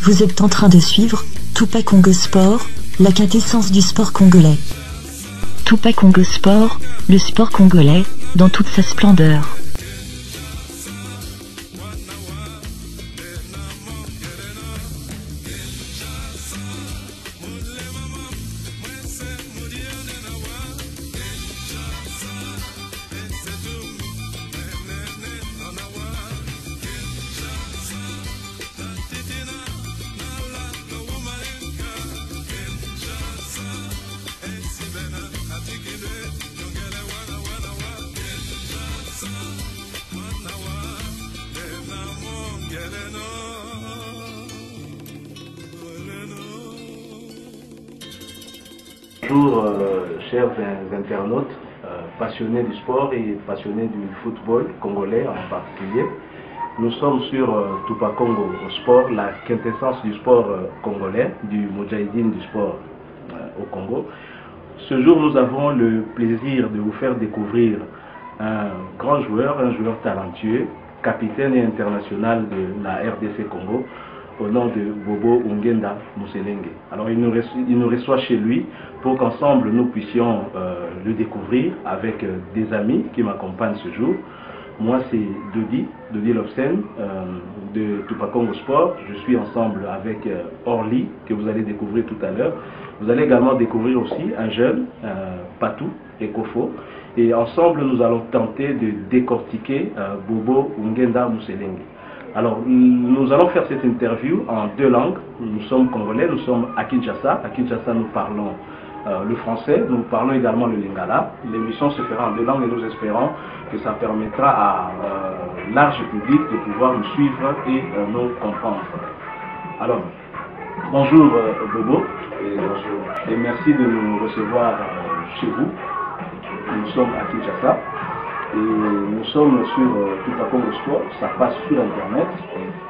Vous êtes en train de suivre Tupac Congo Sport, la quintessence du sport congolais. Tupac Congo Sport, le sport congolais, dans toute sa splendeur. Bonjour chers internautes, passionnés du sport et passionnés du football congolais en particulier. Nous sommes sur Tupac Congo Sport, la quintessence du sport congolais, du Moudjahidine du sport au Congo. Ce jour, nous avons le plaisir de vous faire découvrir un grand joueur, un joueur talentueux, capitaine et international de la RDC Congo, au nom de Bobo Ungenda Muselenge. Alors il nous reçoit chez lui pour qu'ensemble nous puissions le découvrir avec des amis qui m'accompagnent ce jour. Moi c'est Dodi Lobsen de Tupac Congo Sport. Je suis ensemble avec Orly que vous allez découvrir tout à l'heure. Vous allez également découvrir aussi un jeune, Patou et Kofo. Et ensemble nous allons tenter de décortiquer Bobo Ungenda Muselenge. Alors, nous allons faire cette interview en deux langues. Nous sommes congolais, nous sommes à Kinshasa. À Kinshasa, nous parlons le français, nous parlons également le lingala. L'émission se fera en deux langues et nous espérons que ça permettra à large public de pouvoir nous suivre et nous comprendre. Alors, bonjour Bobo. Et bonjour. Et merci de nous recevoir chez vous. Nous sommes à Kinshasa. Et nous sommes sur Tupac Congo Sport, ça passe sur Internet.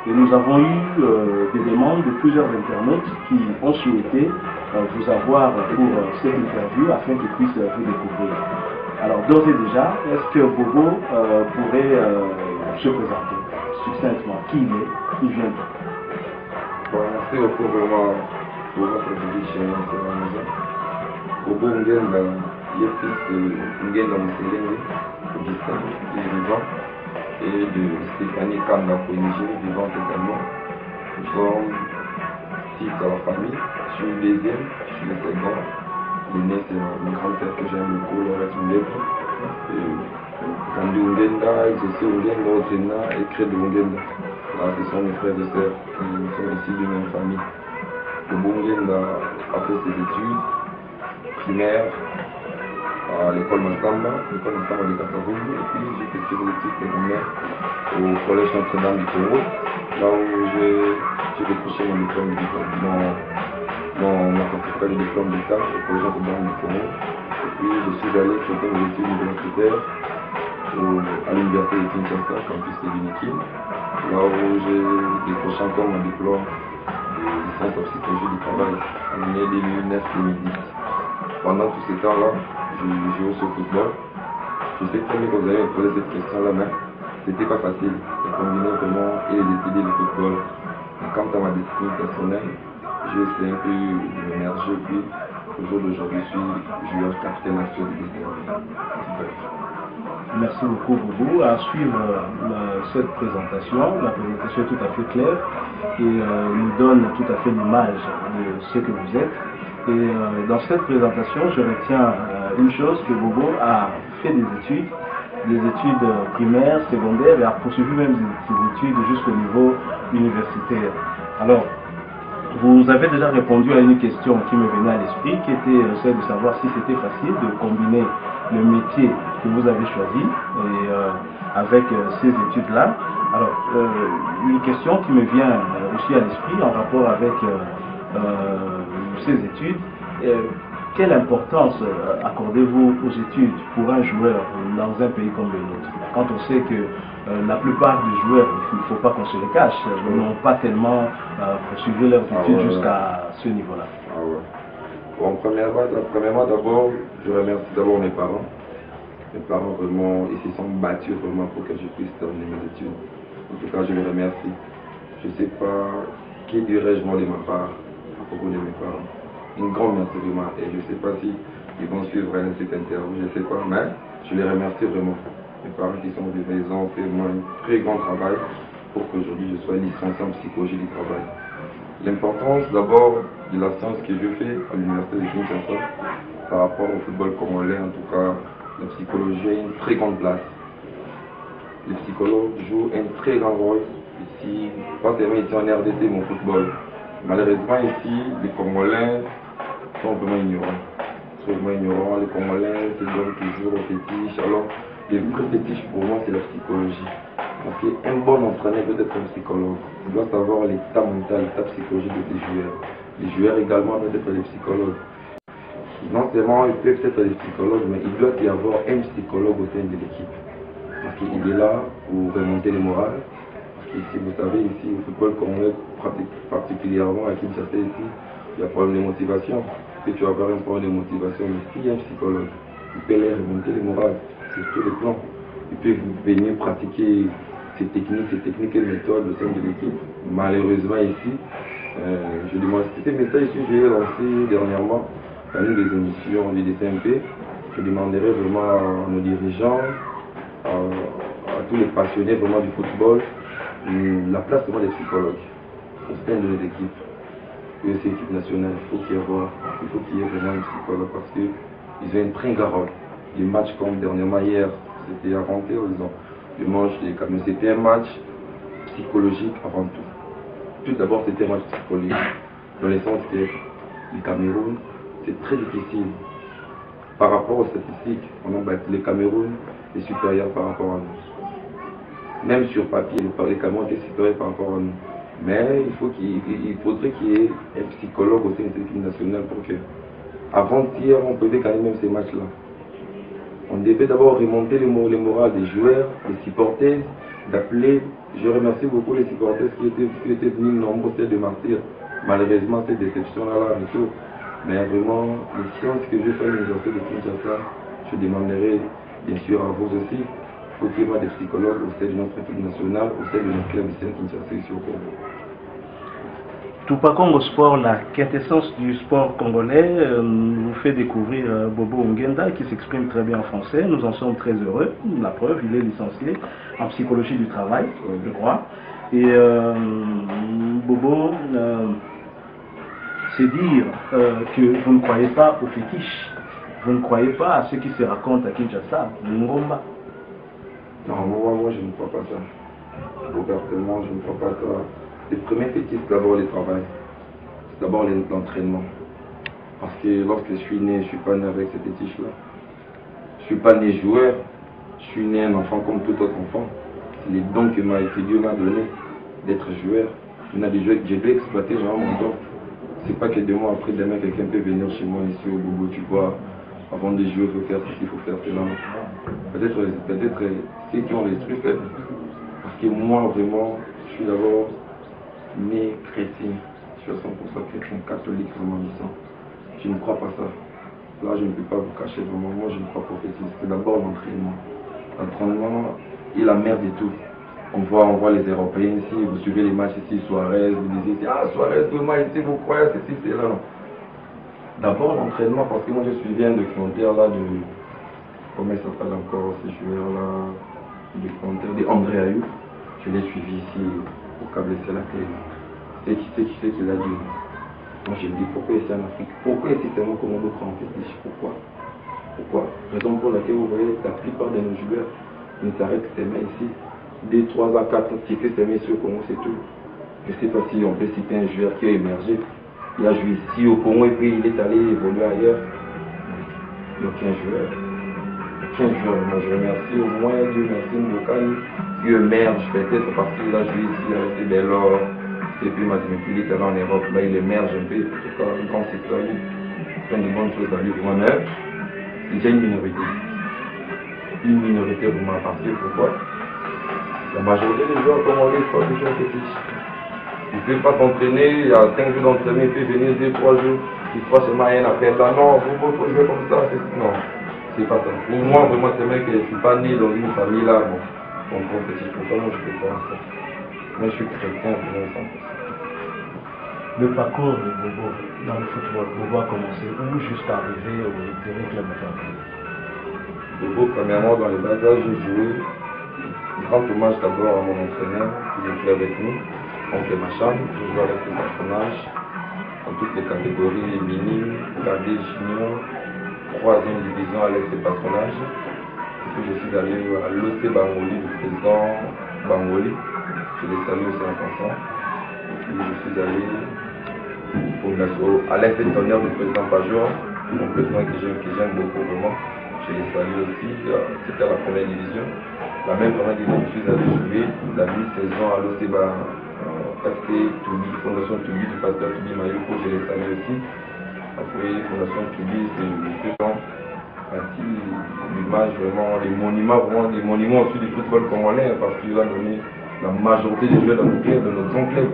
Et nous avons eu des demandes de plusieurs internautes qui ont souhaité vous avoir pour cette interview afin qu'ils puissent vous découvrir. Alors d'ores et déjà, est-ce que Bobo pourrait se présenter succinctement? Qui il est? Qui vient d'où? Bon, merci beaucoup vraiment pour votre invitation à la maison. Bobo Ungenda, il est fils de Ungenda Muselenge, Augustin, qui est vivant, et de Stéphanie Kanda Koinigé, vivante également. Nous sommes 6 à la famille. Je suis le deuxième, je suis le second. L'aîné, c'est mon grand-père que j'aime beaucoup, le reste de l'être. Kandi Ungenda, Exaucé Ungenda, Ozena et Crédit Ungenda. Là, ce sont mes frères et sœurs qui sont ici de même famille. Bobo Ungenda a fait ses études primaires à l'école Massamba de Kasavubu, et puis j'ai fait des études secondaires au collège Notre-Dame du Congo, là où j'ai décroché mon diplôme, mon certificat de diplôme d'État au collège Notre-Dame du Congo. Et puis je suis allé faire mes études universitaires à l'université de Kinshasa, campus de Vinikin, là où j'ai décroché encore mon diplôme de licence en psychologie du travail en année 2009-2010. Pendant tout ce temps-là, je jouais au football. Je sais très bien que vous allez me poser cette question-là, mais c'était pas facile de combiner vraiment et les études et le football. Et quant à ma discipline personnelle, j'ai essayé un peu de m'émerger, puis au jour d'aujourd'hui, je suis joueur capitaine actuel du destin. Merci beaucoup Bobo. À suivre cette présentation, la présentation est tout à fait claire et nous donne tout à fait l'image de ce que vous êtes. Et dans cette présentation, je retiens une chose, que Bobo a fait des études primaires, secondaires et a poursuivi même ses études jusqu'au niveau universitaire. Alors, vous avez déjà répondu à une question qui me venait à l'esprit, qui était celle de savoir si c'était facile de combiner le métier que vous avez choisi et, avec ces études-là. Alors, une question qui me vient aussi à l'esprit en rapport avec ces études, quelle importance accordez-vous aux études pour un joueur dans un pays comme le nôtre, quand on sait que la plupart des joueurs, il ne faut pas qu'on se le cache, n'ont pas tellement poursuivi leurs études jusqu'à ce niveau-là? Bon, premièrement d'abord, je remercie d'abord mes parents. Mes parents vraiment, ils se sont battus vraiment pour que je puisse terminer mes études. En tout cas, je les remercie. Je ne sais pas qui dirais-je moi de ma part, à propos de mes parents. Une grande merci vraiment. Et je ne sais pas si ils vont suivre cette interview, je ne sais pas, mais je les remercie vraiment. Mes parents qui sont venus, ils ont fait moi un très grand travail pour qu'aujourd'hui je sois licencié en psychologie du travail. L'importance d'abord de la science que je fais à l'université de Kinshasa par rapport au football congolais, en tout cas, la psychologie a une très grande place. Les psychologues jouent un très grand rôle ici, pas seulement ici en RDC, mais au football. Malheureusement ici, les Congolais sont vraiment ignorants. Les Congolais se donnent toujours aux fétiches. Alors, les vrais fétiches pour moi, c'est la psychologie. Parce qu'un bon entraîneur peut être un psychologue. Il doit savoir l'état mental, l'état psychologique de ses joueurs. Les joueurs également doivent être des psychologues. Non seulement ils peuvent être des psychologues, mais il doit y avoir un psychologue au sein de l'équipe. Parce qu'il est là pour remonter le moral. Parce que si vous savez, ici, au football congolais, particulièrement à Kinshasa, ici, il y a un problème de motivation. Si tu vas avoir un problème de motivation, mais s'il y a un psychologue, il peut les remonter le moral sur tous les plans. Il peut venir pratiquer ces techniques et méthodes au sein de l'équipe. Malheureusement ici, je demande ces messages que j'ai lancé dernièrement dans une des émissions du DCMP. Je demanderai vraiment à nos dirigeants, à tous les passionnés vraiment du football, la place vraiment des psychologues au sein de nos équipes. Et ces équipes nationales, il faut qu'il y ait vraiment un psychologue parce qu'ils ont un très grand rôle. Les matchs comme dernièrement hier, c'était avant-hier, disons. Le match des Cameroun, c'était un match psychologique avant tout. Tout d'abord, c'était un match psychologique. Dans le sens que le Cameroun, c'est très difficile. Par rapport aux statistiques, le Cameroun est supérieur par rapport à nous. Même sur papier, le Cameroun est supérieur par rapport à nous. Mais il faudrait qu'il y ait un psychologue au sein de l'équipe nationale pour que, avant-hier, on pouvait gagner même ces matchs-là. On devait d'abord remonter le moral des joueurs, des supporters, d'appeler. Je remercie beaucoup les supporters qui étaient venus nombreux de Martyr. Malheureusement, cette déception-là et tout. Mais vraiment, les sciences que je fais à l'université de Kinshasa, je demanderai bien sûr à vous aussi, il faut qu'il y ait des psychologues au sein de notre équipe nationale, au sein de notre club ici à Kinshasa, ici au Congo. Toupa Congo Sport, la quintessence du sport congolais, vous fait découvrir Bobo Ngenda qui s'exprime très bien en français. Nous en sommes très heureux. La preuve, il est licencié en psychologie du travail, je crois. Et Bobo, c'est dire que vous ne croyez pas aux fétiches, vous ne croyez pas à ce qui se raconte à Kinshasa, Ngomba. Non, moi je ne crois pas ça. Ouvertement, je ne crois pas ça. Le premier fétiche, c'est d'abord le travail. C'est d'abord l'entraînement. Parce que lorsque je suis né, je ne suis pas né avec ces fétiches-là. Je ne suis pas né joueur. Je suis né un enfant comme tout autre enfant. C'est les dons que Dieu m'a donné d'être joueur. Il y en a des joueurs que j'ai dû exploiter, genre mon don. C'est pas que 2 mois après, demain, quelqu'un peut venir chez moi ici au Bobo, tu vois. Avant de jouer, il faut faire ceci, il faut faire cela. Peut-être ceux qui ont les trucs. Parce que moi, vraiment, je suis d'abord né chrétien. Je suis à 100% chrétien, catholique, vraiment disant. Je ne crois pas ça. Là, je ne peux pas vous cacher vraiment. Moi, je ne crois pas au fétiche. C'est d'abord l'entraînement. L'entraînement est la mère de tout. On voit les Européens ici, vous suivez les matchs ici, Suarez, vous dites, ah Suarez, demain ici, vous croyez, ceci, c'est là. D'abord l'entraînement, parce que moi je suivais un documentaire là de, comment il s'appelle encore, ces joueurs-là, le documentaire d'André Ayoub. Je l'ai suivi ici au câble c'est la télé. C'est qui sait qu'il a dit. Moi je me dis, pourquoi ici en Afrique? Pourquoi ici tellement comme on d'autres en fétiche? Pourquoi? Raison pour laquelle vous voyez la plupart de nos joueurs ne s'arrêtent que seulement ici. 2, 3 à 4 tickets seulement ici au Congo, c'est tout. Je ne sais pas si on peut citer un joueur qui a émergé. Il a joué ici au Congo et puis il est allé évoluer ailleurs. Donc un joueur. Moi je remercie au moins Dieu merci Mbokani qui émerge peut-être parce qu'il a joué ici avec Delors. Et puis il est allé en Europe, là il émerge un peu, en tout cas un grand citoyen. C'est une bonne chose à lui pour moi-même. C'est déjà une minorité. Une minorité vraiment parce que pourquoi? La majorité des joueurs congolais sont des joueurs fétiches. Il ne peut pas t'entraîner, il y a 5 jours d'entraînement, il peut venir 2, 3 jours, il croit seulement rien après. Non, il faut jouer comme ça. Non, c'est pas ça. Pour moi, vraiment, c'est vrai que je ne suis pas né dans une famille là. Bon, fétiche, pour ça, moi je ne peux pas ça. Moi je suis chrétien, pour l'instant. Le parcours de Bobo dans le football, Bobo a commencé où jusqu'à arriver au dernier club de Ferroviaire? Bobo, premièrement, dans les bas âges, j'ai joué. Grand hommage d'abord à mon entraîneur qui jouait avec nous, Oncle Macham. Je jouais avec le personnage dans toutes les catégories, les mini, cadet, junior, 3e division à l'aide des patronages. Et puis je suis allé à l'OC Bangoli, le président Bangoli. Je l'ai salué aussi en passant. Et puis je suis allé à l'aide des tonnerres du président Pajor, mon président que j'aime beaucoup vraiment. Je l'ai salué aussi, c'était la première division. La même première division, je suis allé jouer la mi-saison à l'OCBA FC Toubi, Fondation Toubi du pasteur Toubi Mayoko, je l'ai salué aussi. Après Fondation Toubi, c'est vraiment partie l'image vraiment, les monuments aussi du football congolais, parce qu'il a donné la majorité des joueurs dans nos clubs, de nos grands clubs.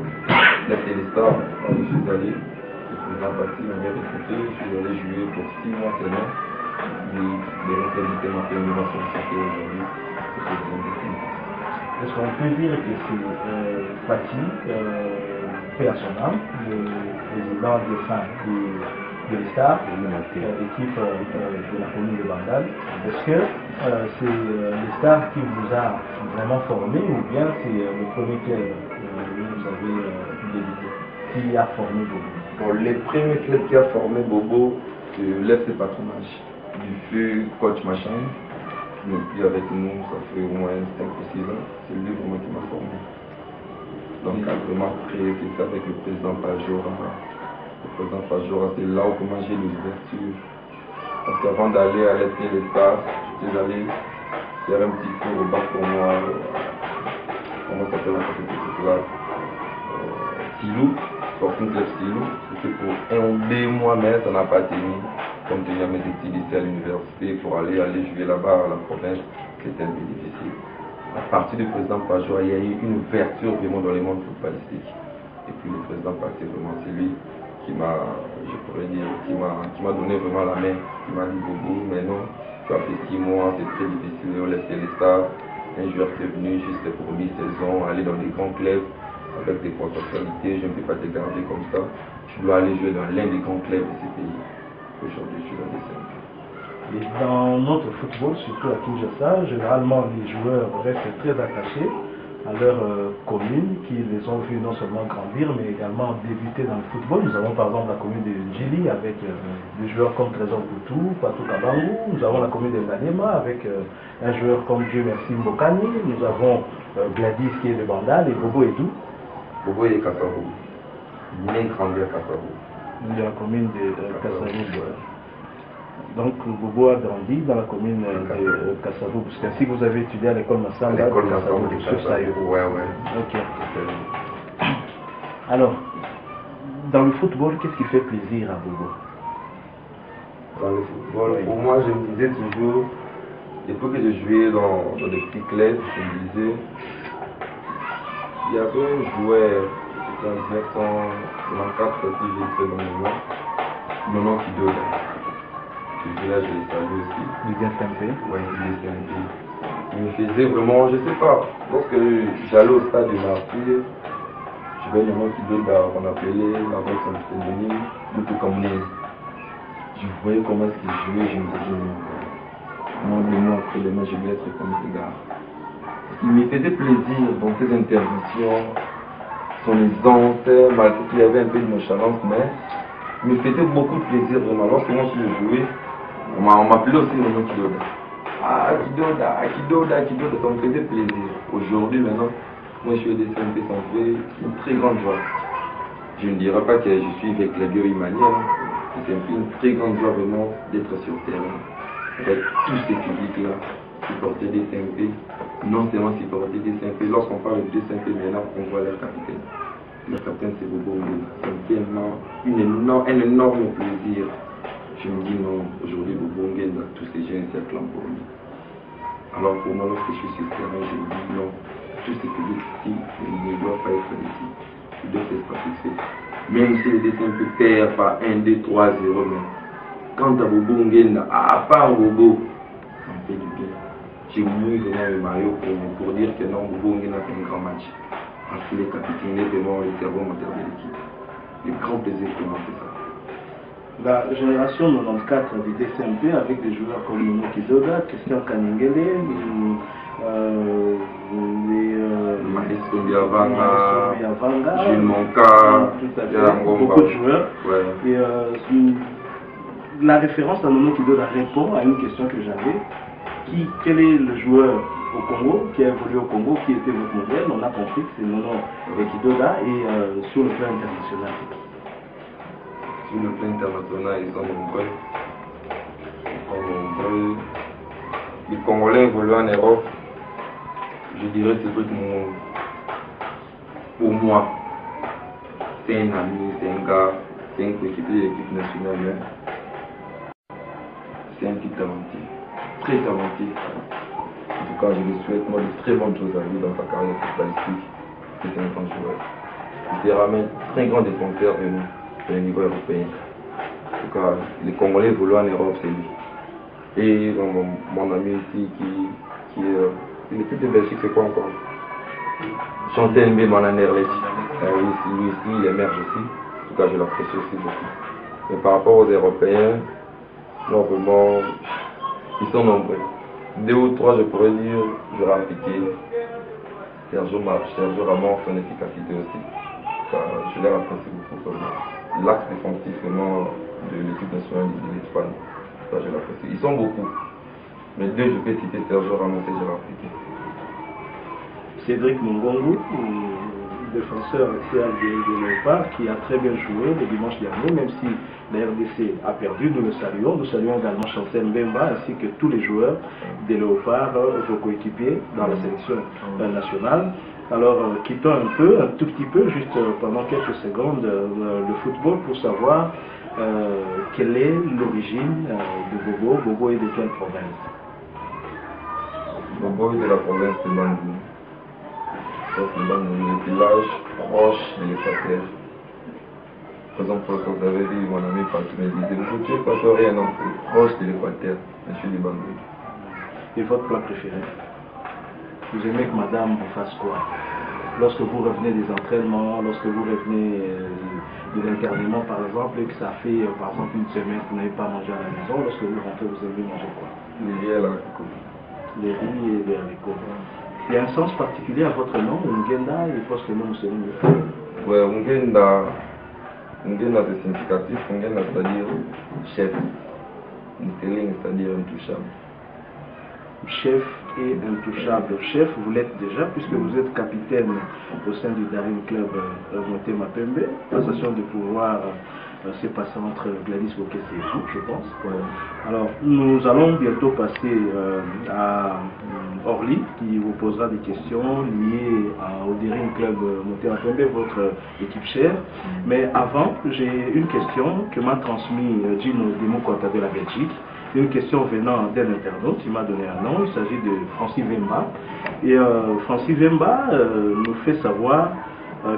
Là, c'est les stars, je suis allé, c'est la partie, on m'a recruté, je suis allé jouer pour 6 mois seulement. Les responsabilités m'ont fait une innovation aujourd'hui. Est-ce qu'on peut dire que c'est Fatih, paix à son âme, le président défunt de l'Estar, l'équipe de la commune de Bandal? Est-ce que c'est l'Estar qui vous a vraiment formé ou bien c'est le premier club que vous avez débuté qui a formé Bobo? Bon, les premiers clubs qui a formé Bobo, c'est l'FC Patronage du feu coach Machin. Il n'est plus avec nous, ça fait au moins 5 ou 6 ans. C'est lui vraiment qui m'a formé. Donc, il a vraiment créé ça avec le président Pajora. Le président Pajora, c'est là où j'ai les ouvertures. Parce qu'avant d'aller à l'Est des Stars, j'étais allé faire un petit tour au bac pour moi. Comment ça s'appelle la catégorie là? Stilou, Sporting Club Stilou. C'était pour 1 mois, mais ça n'a pas tenu. Comme tenu à mes études ici à l'université pour aller jouer là-bas à la province, c'était un peu difficile. À partir du président Pajora, il y a eu une ouverture vraiment dans le monde footballistique. Et puis le président Pajora, vraiment, c'est lui qui m'a, je pourrais dire, qui m'a donné vraiment la main, qui m'a dit Bobo, mais non, tu as fait 6 mois, c'est très difficile, on laissait les stars. Un joueur qui est venu juste pour mi-saison, aller dans des grands clubs avec des potentialités, je ne peux pas te garder comme ça. Tu dois aller jouer dans l'un des grands clubs de ces pays. Aujourd'hui, je suis dans les 5. Et dans notre football, surtout à Kinshasa, généralement les joueurs restent très attachés à leur commune, qui les ont vus non seulement grandir, mais également débuter dans le football. Nous avons par exemple la commune de Njili avec des joueurs comme Trésor Boutou, Patou Kabangou. Nous avons la commune de Nganema avec un joueur comme Dieu merci Mbokani. Nous avons Gladys qui est de Bandal et Bobo et tout. Bobo est Kassarou. Il est grandi à Kassarou. De la commune de Kassarou. Donc Bobo a grandi dans la commune de Kassarou, parce qu'ainsi vous avez étudié à l'école Massamba. L'école Massamba de Kassarou. Ouais. Ok. Alors, dans le football, qu'est-ce qui fait plaisir à Bobo? Dans le football, pour moi, je me disais toujours, il faut que je jouais dans des petits clubs, je me disais, il y avait un joueur, c'était en 1994, si j'ai fait dans le nom, Nono Kidoda. Là, je l'ai salué aussi. Il vient SMP? Oui, il est SMP. Il me faisait vraiment, je sais pas, lorsque j'allais au stade de Martyr, je vais le nom Kidoda, on appelait avec son pseudonyme, Moutou Kamnez. Je voyais comment est-ce qu'il jouait, je me disais, moi, de moi, après les mains, je vais être comme ce gars. Il me faisait plaisir dans ses interventions, son aisance, malgré qu'il y avait un peu de nonchalance, mais il me faisait beaucoup de plaisir vraiment. Lorsque moi je jouais, on m'appelait aussi le nom Kidoda. Ah, Kidoda, ça me faisait plaisir. Aujourd'hui, maintenant, moi je suis des SMP, ça me fait une très grande joie. Je ne dirais pas que je suis avec la bio-imanienne, c'est une très grande joie vraiment d'être sur le terrain, avec tous ces publics-là, supporter des SMP, non seulement supporter des SMP, lorsqu'on parle de SMP, maintenant on voit leur capitaine. Leur capitaine c'est Bobo, ça me fait un énorme plaisir. Je me dis non, aujourd'hui Bobo Nguenda, tous ces jeunes s'acclament pour lui. Alors pour moi, lorsque je suis sur le terrain, je me dis non, tous ces publics-ci ne doivent pas être ici, ils doivent être satisfaits. Même si les SMP perdent par 1, 2, 3, 0, mais quant à Bobo Nguenda, à part Bobo, ça me fait du bien. J'ai mouillé vraiment le maillot pour dire que non, Bobo Nguenda fait un grand match. Parce qu'il est capitaine, vraiment le cerveau moteur de l'équipe. le grand plaisir de commencer ça. La génération 94 du DCMP avec des joueurs comme Mono Kidoga, Christian Kaningele, Maestro Biavanga, Jules Monka, Monka, beaucoup de joueurs. Ouais. Et la référence à Mono Kidoga répond à une question que j'avais. Quel est le joueur au Congo qui a évolué au Congo, qui était votre modèle? On a compris que c'est Mono Kidoga et sur le plan international. Sur le plan international, ils sont nombreux. Les Congolais évoluent en Europe. Je dirais que pour moi, c'est un ami, c'est un gars, c'est un coéquipier de l'équipe nationale. C'est un petit talentueux, très talentueux. En tout cas, je lui souhaite moi de très bonnes choses à lui dans sa carrière footballistique. C'est un grand joueur. Il te ramène très grand défenseur de niveau européen. En tout cas, les Congolais évoluent en Europe, c'est lui. Et mon ami ici qui est l'équipe de Belgique, c'est quoi encore? Chantel Mbé Mananerlet. Lui ici, il émerge aussi. En tout cas, je l'apprécie aussi beaucoup. Mais par rapport aux Européens, non, vraiment, ils sont nombreux. 2 ou 3, je pourrais dire, je vais appliquer. Sergio Ramos, son efficacité aussi. Je les apprécie beaucoup. L'axe défensif vraiment de l'équipe nationale de l'Espagne. Je l'apprécie. Ils sont beaucoup. Mais 2, je peux citer Sergio Ramos et je vais appliquer. Cédric Mongongu, défenseur axial de Léopard, qui a très bien joué le dimanche dernier, même si la RDC a perdu, nous le saluons. Nous saluons également Chancel Mbemba ainsi que tous les joueurs des Léopards, vos coéquipiers dans la sélection nationale. Alors, quittons un tout petit peu, juste pendant quelques secondes, le football pour savoir quelle est l'origine de Bobo. Bobo est de quelle province? Bobo est de la province de Bandung. C'est le village proche de l'Équateur. Par exemple, quand vous avez dit, mon ami Patrick me disait, tu es équatorien, non, proche de l'Équateur, je suis du Bandung. Et votre plat préféré? Vous aimez que madame vous fasse quoi? Lorsque vous revenez des entraînements, lorsque vous revenez de l'internement par exemple, et que ça fait par exemple une semaine que vous n'avez pas mangé à la maison, lorsque vous rentrez, vous aimez manger quoi? Les riz et l'haricot. Les riz et les haricots. Il y a un sens particulier à votre nom, Ngenda, et parce que nous sommes. Oui, Ngenda, c'est significatif. Ngenda, c'est-à-dire chef. Nteling, c'est-à-dire intouchable. Chef et intouchable. Chef, vous l'êtes déjà, puisque vous êtes capitaine au sein du Daring Club Motema Pembe. Passation de pouvoir s'est passé entre Gladys Bokesse et vous, je pense. Ouais. Alors, nous allons bientôt passer à Orly, qui vous posera des questions liées au Daring Club Motema Pembe, votre équipe chère. Mais avant, j'ai une question que m'a transmis Gino Dimokota de la Belgique. Une question venant d'un internaute, il m'a donné un nom, il s'agit de Francis Vemba. Et Francis Vemba nous fait savoir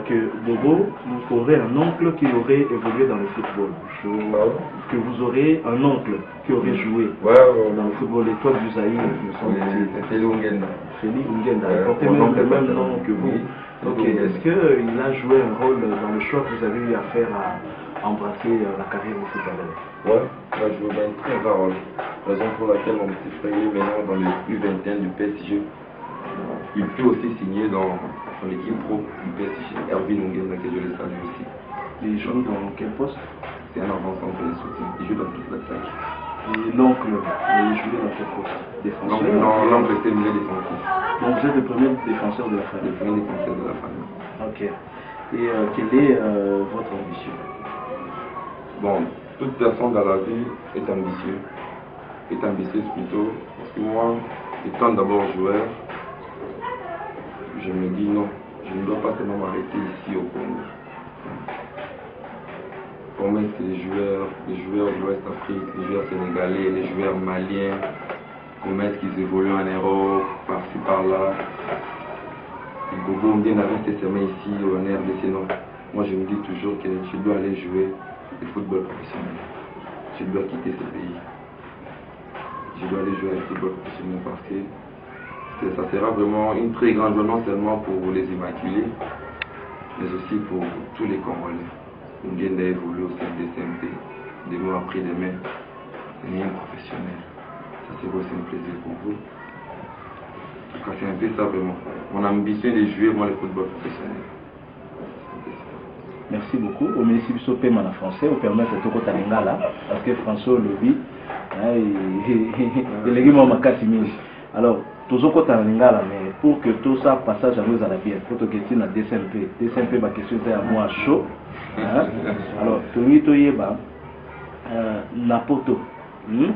que Bobo aurait un oncle qui aurait évolué dans le football. Que vous aurez un oncle qui aurait joué dans le football, l'étoile du Zaïre, me semble-t-il. C'est Félix Ngenda. Félix Ngenda, il portait même le même nom que vous. Ok, est-ce qu'il a joué un rôle dans le choix que vous avez eu à faire à embrasser la carrière au footballeur? Ouais, il a joué un très grand rôle. Raison pour laquelle mon petit frère est maintenant dans le U21 du PSG. Il peut aussi signer dans l'équipe pro du PSG, Erwin Ngenda, que je le salue aussi. Il joue dans quel poste? C'est un avant-centre de soutien, il joue dans toute l'attaque. Et l'oncle, il jouait dans quel poste? Défenseur? Non, l'oncle était milieu défensif. Donc vous êtes le premier défenseur de la famille? Le premier défenseur de la famille. Ok. Et quelle est votre ambition? Bon, toute personne dans la vie est ambitieuse. Est ambitieuse plutôt. Parce que moi, étant d'abord joueur, je me dis non, je ne dois pas seulement m'arrêter ici au Congo. Pour moi, c'est les joueurs de l'Ouest Afrique, les joueurs sénégalais, les joueurs maliens, comment est-ce qu'ils évoluent en Europe, par-ci par-là. Bobo bien rester seulement ici au RDC, non. Moi, je me dis toujours que je dois aller jouer le football professionnel. Je dois quitter ce pays. Je dois aller jouer le football professionnel parce que ça sera vraiment une très grande joie, non seulement pour les Immaculés, mais aussi pour tous les Congolais. on vient d'évoluer au sein des SMP, de nous appris des mains, c'est un professionnel. Ça c'est aussi un plaisir pour vous. C'est un peu ça vraiment. Mon ambition est de jouer moi le football professionnel. Merci beaucoup. Au ministre du paiement en français, on permet de tout là, parce que François Lobby, il est alors, toujours quand on là, mais pour que tout ça passage à nous à la bien, pour que tu aies la DSMP, ma question est à moi chaud. Alors, tu as Napoto,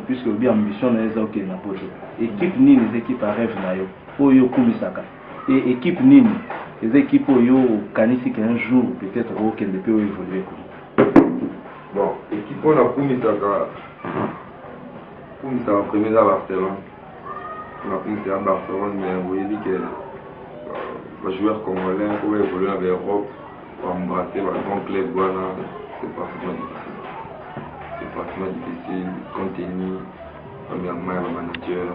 puisque bien ambition est ok Napoto. Équipe ni les équipes à rêve na yo, pour yo kumisaka. Et équipe nini, les équipes pour yo kanisi qu'un jour peut-être aucun ne peut évoluer. Bon, équipe on a kumisaka premier à Barcelone. On a commencé à Barcelone, mais vous voyez que les joueurs congolais pour évoluer en Europe, pour embrasser le grand club, c'est pratiquement difficile. C'est pratiquement difficile, compte tenu, premièrement, il y a le manager,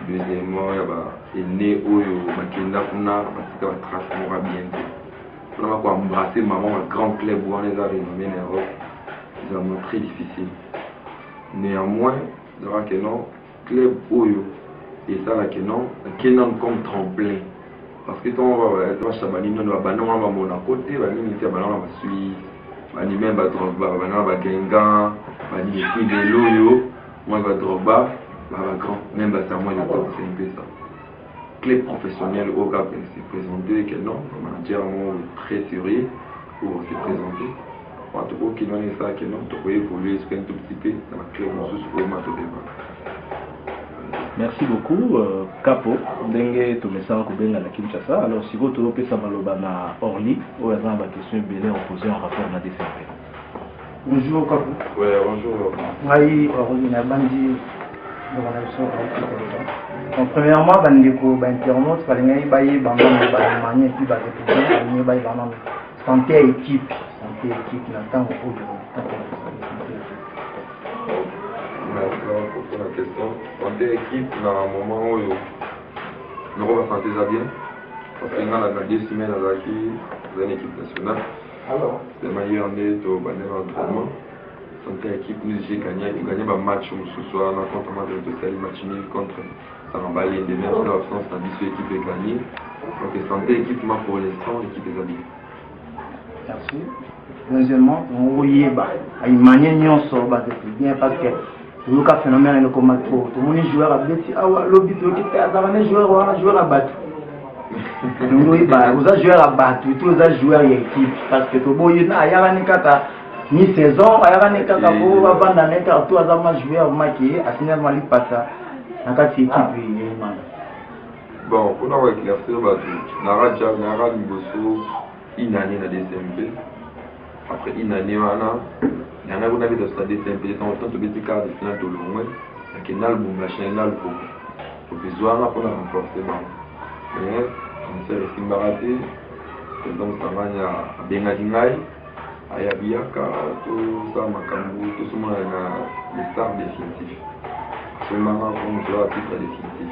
deuxièmement, il y a le né où il y a parce que la trace mourra bientôt. On va embrasser maman, un grand club où on les a renommés en Europe, c'est vraiment très difficile. Néanmoins, il y aura que non, club où et ça là que non comme tremplin parce que on va Chabani on va mon à côté va Suisse va même va Drogba va Gengan va ni puis de loyo moi va Drogba va grand même va ça moi c'est un peu ça club professionnel au Cap s'est présenté que non le manager très sérieux pour se présenter en tout cas qui non est ça que non tu peux évoluer un tout petit peu dans la club sous pour match Merci beaucoup, Capo. Dengue, tu me sens que la Kinshasa. Alors, si vous trouvez ça na Orly, ou est-ce que question est opposée en rapport à la DCP? Bonjour, Capo. Oui, bonjour. Oui, Orly, na bandi. Donc, premièrement, bandeko, internaute, fallait y bailler, bandon, bailler, puis bailler, santé équipe, n'attend au pour la question. On est équipe dans un moment où nous va sentir ça bien. Parce que nous avons 2 semaines dans une équipe nationale. C'est le meilleur année de l'entraînement. Santé équipe, nous avons gagné un match ce soir contre le match nul contre Sarambali. De même, l'absence de 10 équipes est gagnée. Donc santé équipe, pour l'instant, l'équipe est gagnée. Merci. Deuxièmement, on voyait une manière de bien parce que le cas phénomène est comme trop. Tout le monde est joueur à Betty. Ah ouais, l'objet qui est à joueur à battre. Vous avez joueur à battre, tous les joueurs équipe. Parce que tout le monde est à ni saison, à la Nekata pour avant d'année, car tout à joueur maquillé, à signaler Mali Passa. Dans la équipe, bon, pour nous éclaircir, Nara Niboso, une année dans des DCMP. Après une année, il y en a qui ont été dans des DCMP, ils ont été dans des quarts de finale de l'Oumoué, avec un album, un album, pour besoin pour renforcer. Mais, on s'est resté baraté, donc ça va à Bengadingaï, à Yabiaka, tout ça, Makambu, tout ce monde a les stars définitifs. Seulement, on joue à titre définitif.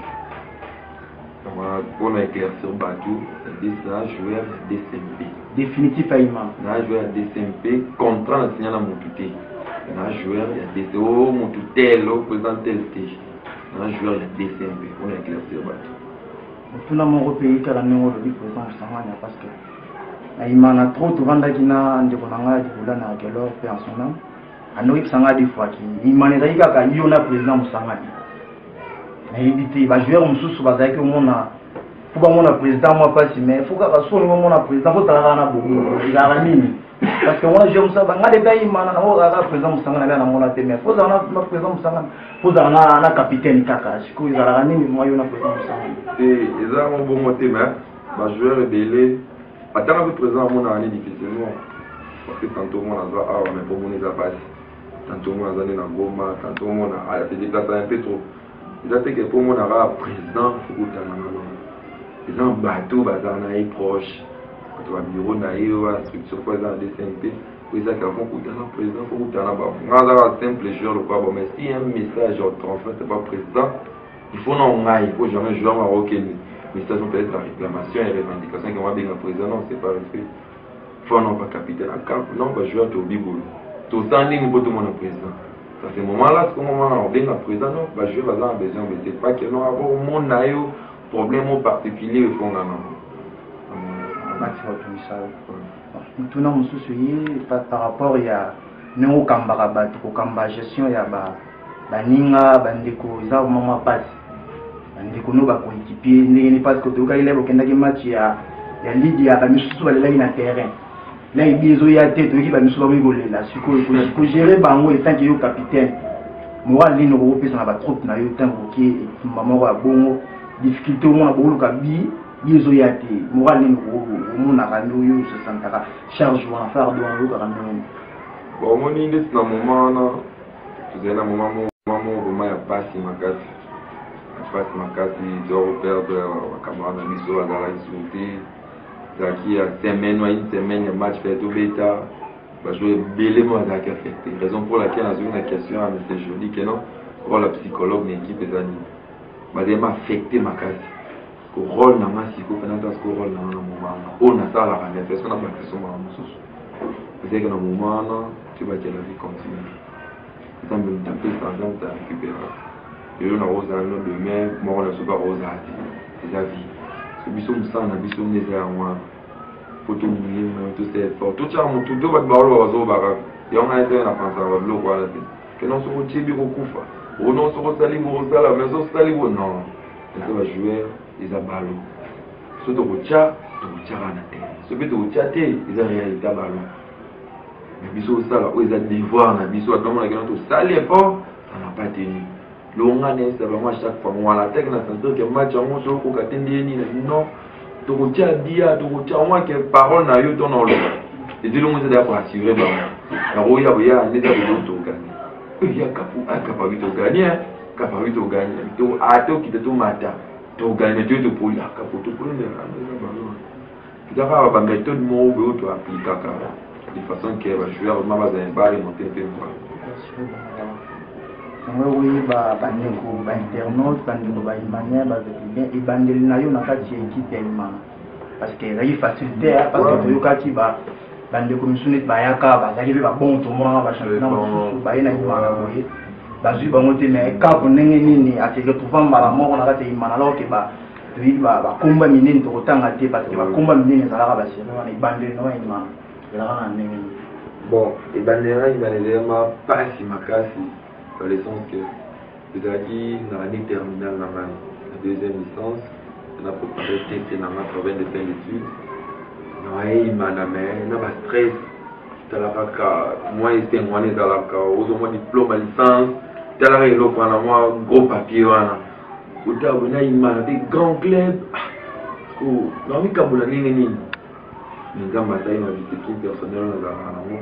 On a éclairci Badou, des joueurs de DCMP. Définitif à Iman. On a joué à DCMP, contrat le signal à Montouté. On a joué à DCMP, Montouté, président tel stage. On a joué à DCMP, on a éclairci Badou. Tout le monde pays qui a la numéro de président parce que Iman a trop de vendre qui n'a de Konanga, de Boulana, de l'or, et en son nom. À nous, il s'en a des fois qui. Iman est arrivé à y a président Moussangani. Il va jouer un sous parce que mon a faut pas mon président moi pas si mais faut que soit mon président faut travailler na beaucoup il a mis parce que moi j'aime ça banga de pays man na o président musanga na mon la mais faut na président musanga faut na capitaine kaka siku il a nini moi na président musanga et ils ont un bon moté mais va jouer rebelle attends le président mon année difficilement parce que tantôt mon a mais pour mon a pas tantôt mon a na Goma tantôt mon a fait déplacer un peu trop. Il a fait que pour mon président, ils ont un bateau, ils sont proches. Quand on va bureau, la structure, pour les DCMP, ils ont un président, il faut un simple joueur, mais si un message transmet, c'est pas président, il faut non il faut jamais jouer marocain. Message peut être la réclamation et revendication qui va bien le président, non, c'est pas respect. fois non pas capitaine à cap, non pas joueur au bibolo. Tout ça, on est pour tout le monde président. À ce moment-là, c'est moment on vient le président, non, bah joueur va avoir besoin, mais c'est pas que non, avoir au monde a eu problème particulier au fond là non. Maintenant, par rapport à nous, Kamba gestion, il y a Baninga, Bandeko, ils ont vraiment pas. Bandeko, nous, coéquipier, n'est pas que tu as eu match, il y a Lydie, il y a Bamisou, il y a terrain. Là, il y a des têtes, il y a Bamisou, il y a il faut gérer Bango et tant qu'il y a capitaine. Moi, l'île européenne, ça n'a pas trop, il y a eu tant que maman a bon, difficulté au moins, beaucoup de billes. Ils ont été moral on a rendu ce centre charge ou en faire de bon mon idée c'est un moment là c'est un moment vraiment il y a pas si ma casse ils doivent perdre la camarade Miso à la insulté ça qui a une semaine le match fait tout bêta va jouer belé moi ça qui affecté raison pour laquelle on a une question à monsieur Joli que non pour la psychologue l'équipe des amis va vraiment affecter ma casse le rôle n'a pas si qu'on fait dans ce rôle dans un moment on a ça la renverse est-ce qu'on a pas que son moment c'est que dans un moment tu vas que la vie continue ça me taper ça donc tu récupérer et on a rose à l'homme de mer moi on a souvent rose à c'est la vie ce bisou ça on a bisou né à moi pour tout mouiller tout c'est fort tout ça mon tout deux va te au barak et on a été à penser à l'eau quoi que non se retire du recouf ou non se resali vous resala mais on sali non ça va jouer ils ont ballon. Ceux de Rocha, ils ont ils ont réalité à ballon. Mais ils ont ça là, ils ont devoir, ils ont demandé que ça n'est pas, ça n'a pas tenu. L'ongane, ça va moi chaque fois, moi la tête, on a senti que match en monte au Katendini, non. De Rocha dit à Rocha, moi que parole n'a eu ton ordre. Et de l'on est d'accord à assurer, la Roya, il y a un état de l'auto gagné. Il y a capacité de gagner, capacité de gagner. À tout qui te tout matin. Tu gagnes Dieu de pour la pour tout prendre tu as pas méthode moi ou tu appliques de façon que va jouer vraiment va un bar et monter un peu oui ba bandeko ba internaute bandeko ba imania ba bien et bandeli na yo na kati équipe tellement parce que là il facilité parce que yo kati ba bandeko misuni ba yaka ba zaki ba bon to moi ba championnat ba ina imana boye bazui bango te mais quand on ndenge nini ati retrouver mbala moko na kati imana alors que ba ba komba minene to kotanga te parce que ba komba minene ezalaka ba sero na ibandeli no imana ezalaka na ndenge bon ibandeli vraiment pas si makasi dans le sens que c'est-à-dire dans l'année terminale la deuxième licence on a préparé test na ma travail de fin d'études na imana mais na ba stress talaka moi c'est moi les talaka aux moins diplôme licence talaka elo pana moi gros papier wana utabona imana des grands clubs ko na mi kabula nini ngamba tayi na discipline personnelle na moi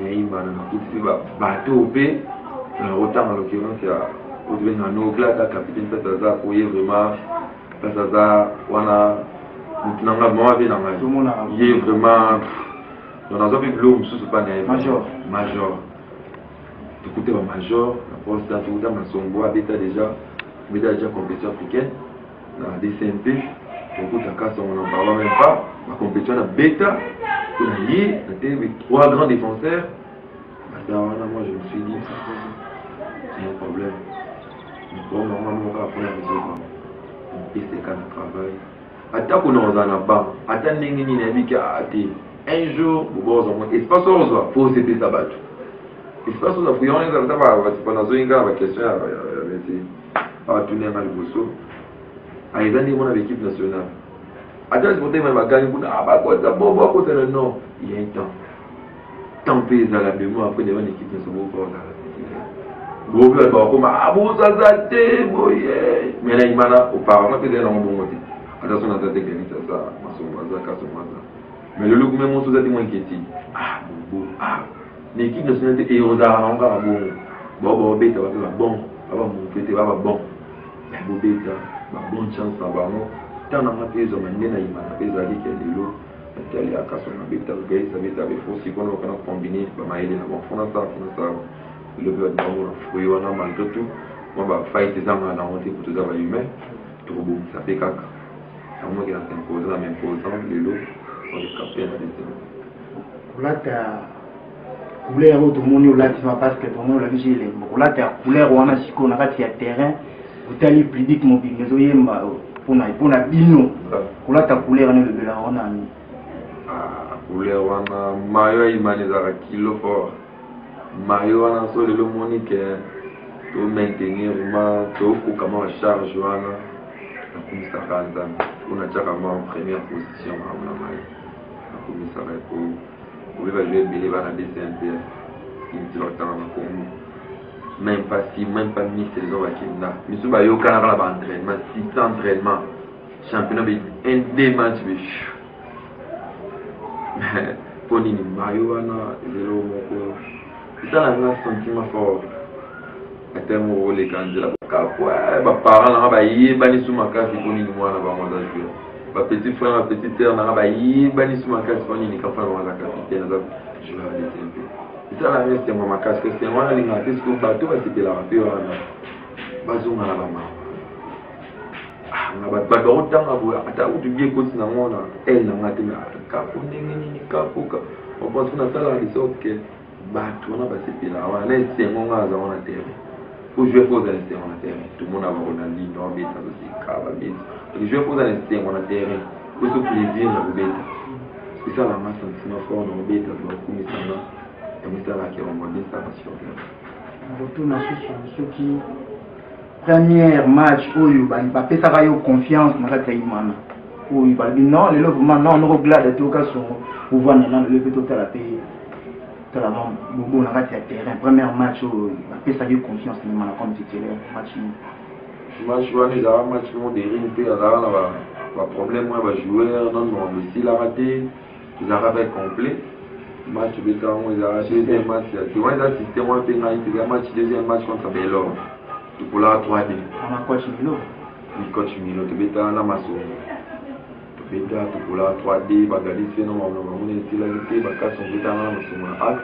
na imana na kuti ba bateau pe autant en l'occurrence il y a au devant na no classe capitaine Pataza ko y vraiment Pataza wana mutunanga moi avec na il est vraiment dans un peu bleu, je suis pas major. Du côté major, la poste dans tout ma songo habita déjà compétition africaine dans la DCMP. Du coup, on n'en parle même pas. La compétition à bêta, on a lié, avec 3 grands défenseurs. Moi, je me suis dit, c'est un problème. Bon, normalement, on va apprendre à résoudre. Et c'est quand on travaille. Attends qu'on est dans la banque, attends qu'on est dans un jour, espace aux faut c'était sabat. Espace aux fouillons, on a pas besoin de question à tourner mal bosso. À les années mon équipe nationale. Attends, je voudrais même gagner pour bah quoi ça bon côté le non, il y a un temps. Tant pis dans la mémoire après devant l'équipe nationale pour la. Bon bien bah comme bon ça boye. Mais là il m'a là auparavant c'était dans bon côté. Attention à ta technique ça, mais le look même on se dit moins inquiété. L'équipe nationale est aux armes encore bon bêta va faire bon mon fête va bon bon bêta bonne chance là bas non tant on a fait ils ont mené na imana les alliés qui est l'eau telle à casse on a bêta gay ça bêta avec faut si on a combiné ba maïle na bon fona ça le but dans le fruit on a malgré tout on va fight les armes à monter pour tout ça va humain tout bon ça fait caca à moins qu'il a imposé la même posant les lots on est capé à la kolata couleur oyo tomoni olatima parce que tomoni olakisi elembo kolata couleur wana sikoyo na kati ya terrain otali public mobimba ezoyemba mpona bino kolata couleur wana elobela wana ani couleur wana mayo ayimani ezalaka kilo fort mayo wana so lelo omoni ke to maintenir ma tokoka ma charge wana nakomisaka nzambe mpona tiaka ma en première position na mayo nakomisaka po oyeba jeu ebele bana bcmpr inti batanga na kongo même pas si même pas mi-saison bakenda misu bayokanaka na baentraînement 6 entraînement championnat deux matchs mpo nini mayo wana ezelo moko esalanga sentiment fort ate moko oleka nzela bakapo baparent nanga bayebani su makasi mpo nini mwana bango aza joueur bapetit frère bapetit sere nanga bayebani su makasi mpo nini kafana bango aza capitaine aza joueur de tmp esalanga esengo makasi ke sengo wana alingaka te siko bato basepelaka mpe wana bazonga na bamama bato baotanga boye ata kutu bie koti nango na ele nanga te kapo ndenge nini kapoka opense nasalaka de sorte ke bato wana basepelaka wana na esengo nga aza wana terrain po joueur po ozala esengo na terrain tomona baronaldino babeta bazeka babeta joueur po ozala esengo na terrain poso plaisir na kobeta esalanga sentiment fort na kobeta bakumisanga emisalaki bamodesaka sur retourna soki première match oyo bapesaka yo confiance na kati ya imana oyo balobi non lelo vraiment non nokoglade te okasongo ovanda nano lelo mpe totala mpe tala bobo na kati ya terrain première match oyo bapesaka yo confiance na imana comme titulaire match wana ezalaka match mo deri mpe azalaka na baproblème ya bajoueur non esilaka te ezalaka mpe complet match betango ezalaka deuxième match ya te wana eza système wana mpe ngai te eza match deuxième match contre belor tokolaka 3D ona coach Milo coach Milo tobeta na masongo tobeta tokolaka 3D bagalisi na mamona esilaki te bakasi obetanga na masongo na axe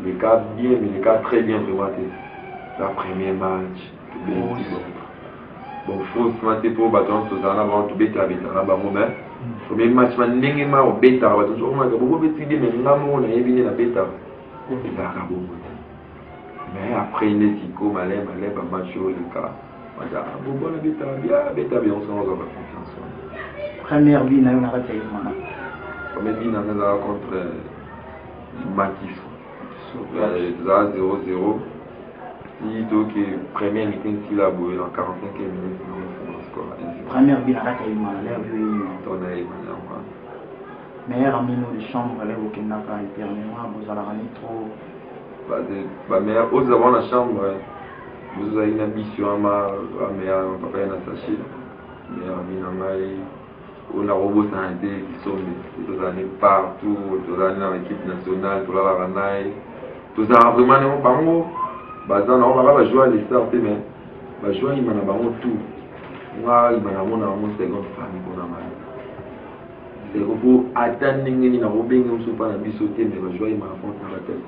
le cas bien mais le cas très bien vraiment te la premier match tobeti bon faussement te mpo bato wana tozala na bango tobeta na bango mais premier match mandenge ma obetaka bato mosu okomaka bobobeti de me nga moko nayebi nde nabetaka ezalaka bongo te mais après il est siko malin match au le cas bon beta bien on s'en va confiance première vie na yo na kati ya imana première vie na nga contre Matis ça 0-0 si donc première meeting si la boue dans 45 minutes on score première vie na kati ya imana leo on a imana meilleur ami de chambre leo okendaka éternellement bozalaka ni trop ba mère aux avant la chambre vous avez une ambition ma mère papa na sachi mais ami na mai on a robot santé qui sont des années partout tous années dans l'équipe nationale pour la ranai tous ça vraiment non bango bazana on va jouer les stars mais va jouer il m'a bango tout moi il m'a mon seconde famille pour na mai c'est pour attendre nini na robinga msupa na biso te mais va jouer il m'a raconté na la tête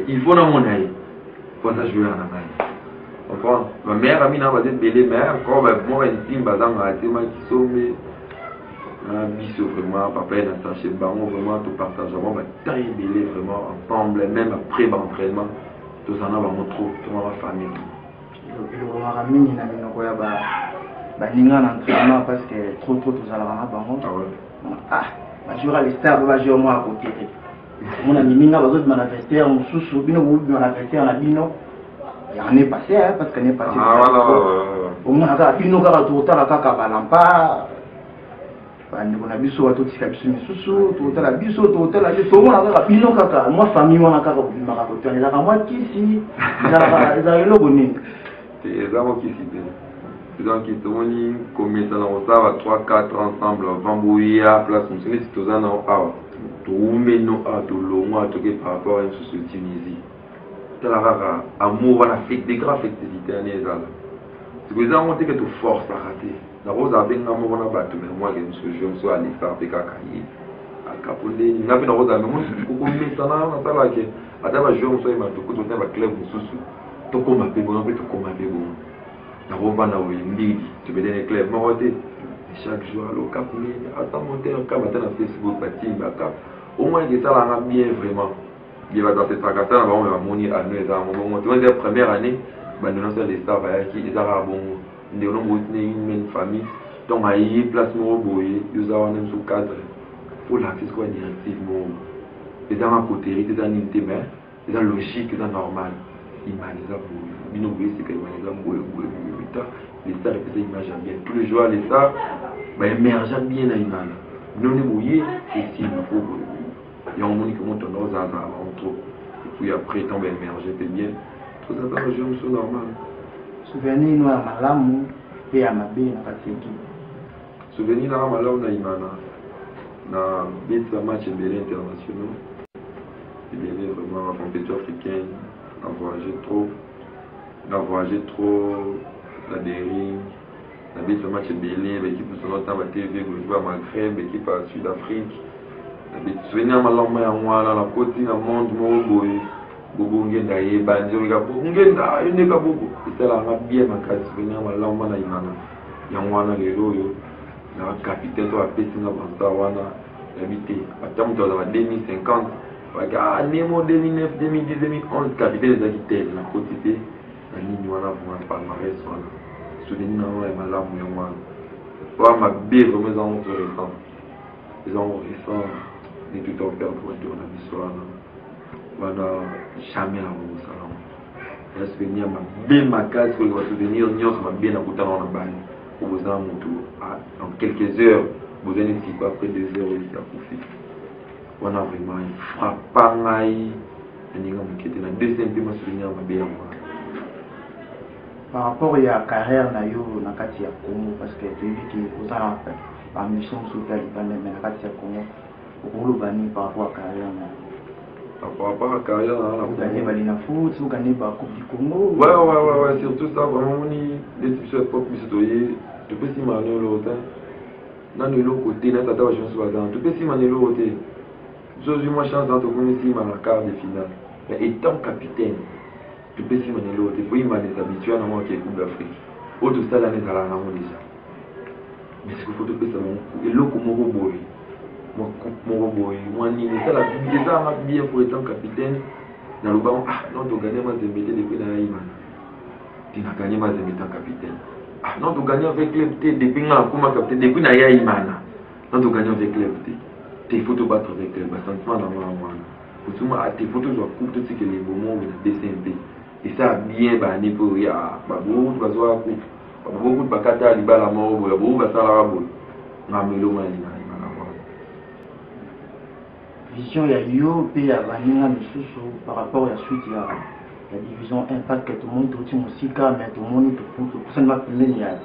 il faut dans mon avis pour ça jouer en Allemagne. Ma mère a mis dans ma tête belé mère encore moi intime bazang a été mal qui sont mais biso vraiment papa est dans sa chez bango vraiment tout partageons mais très belé vraiment ensemble même après l'entraînement tout ça n'a pas trop toute ma famille. Le ramini na minoko ya ba ninga na entraînement parce que trop tout ça la bango. Ah jouer les stars va jouer moi à côté. Mon ami ninga ba autres manifester on sous bino bu manifester na bino. Ya n'est passé parce que n'est passé. Ah voilà. Au moins ça bino ka totala kaka balampa. Bandi bona biso wa totika biso misusu totala biso totala biso mona kaka bino kaka moi famille wana kaka bu maka ko tona za moi kisi za yo logo nini. C'est ça moi kisi. Donc ils sont venus comme ça dans 3-4 ensemble vambouilla place on se met tous en haut tout meno à tout long tout par rapport à une société Tunisie la rara amour on a fait des graves activités en Israël c'est que ça on dit que tu force à rater la rose a bien amour on a battu mais moi je me suis allé faire des cacailles à Capolé il n'a pas de rose à moi comme maintenant on a pas que à d'abord je me suis mal tout côté va club sous tout comme un peu bon un peu tout comme un peu bon na roba na windidi tubedene club marote chaque jour le cap nini attends monter un cap dans Facebook parti cap au moins que ça là bien vraiment il va dans cette tracata là on va monter à nous les moment tu vois la première année bah nous sommes les stars qui ils ont bon nous avons une même famille donc aí place mo boy ils ont même sous cadre pour l'accès quoi directement ils ont un côté ils ont une unité mais ils ont logique ils ont normal imagine bino c'est que ils ont les stars représentent l'image bien tous les jours les stars bah émergent bien à l'image nous les mouillés et s'il faut il y a un monde qui monte dans nos hasards entre et puis après tombe émerger c'est bien tout ça dans le jeu c'est normal souvenir nous à malamu et à ma bien à Katiki souvenir à malamu na imana na bit match belé international et bien vraiment en compétition africaine n'a voyagé trop la dérive la bit match belé l'équipe de son temps à TV le Maghreb l'équipe à Sud-Afrique souvenir à malamu ya mwana la côté na monde mo boy bobo ngenda ye banjo ga bobo ngenda yone ka bobo itala nga bien makasi souvenir à malamu na imana ya mwana lelo yo na capitaine to apesi na banza wana habité atamu to za 2050 waka nemo 2009 2010 2011 capitaine za kitele na côté na nini wana pour palmarès wana souvenir na malamu ya mwana wa mabe vraiment en récent ils ont récent de tout en faire pour dire la histoire wana jamais la bon salon ya souvenir mabe makasi pour souvenir nyos mabe na kutana na bani vous en dans quelques heures vous allez ici après 2 heures il y a profit on a vraiment frappant aïe et nous qui était dans deuxième peu ma souvenir ma bien par rapport à la carrière na yo na kati ya Congo parce que tu dis que vous en fait par mission sous la mais na kati ya Congo pour le bani par rapport à carrière na par rapport à carrière vous gagnez balina foot vous gagnez ba coupe du Congo ouais surtout ça vraiment on est des choses pas plus citoyen tu peux s'imaginer l'autre dans le côté là tata je suis là tu peux s'imaginer l'autre j'ai eu ma chance dans tout comme ici ma quart de finale mais étant capitaine tu peux s'imaginer l'autre faut imaginer s'habituer à moi qui est Coupe d'Afrique autre ça l'année ça là on déjà mais ce qu'il faut te penser et l'eau comme mon boy moi coupe mon boy moi ni ça la déjà m'a bien pour étant capitaine dans le ballon ah non tu gagner ma zembete depuis na imana tu n'as gagné ma zembete en capitaine ah non tu gagnes avec l'FT depuis na comme capitaine depuis na ya imana non tu gagnes avec l'FT tes photos battre avec le sentiment dans moi pour tout moi tes photos doivent couper tout ce que les moments où on DCMP et ça bien bané pour ya babu tu vas voir coupe babu bakata libala mort babu basala babu ngamelo mali na vision ya yo pe ya baninga misusu par rapport à la suite ya la division impact que tout le monde tout musika mais tout le monde tout ça ne va pas il y a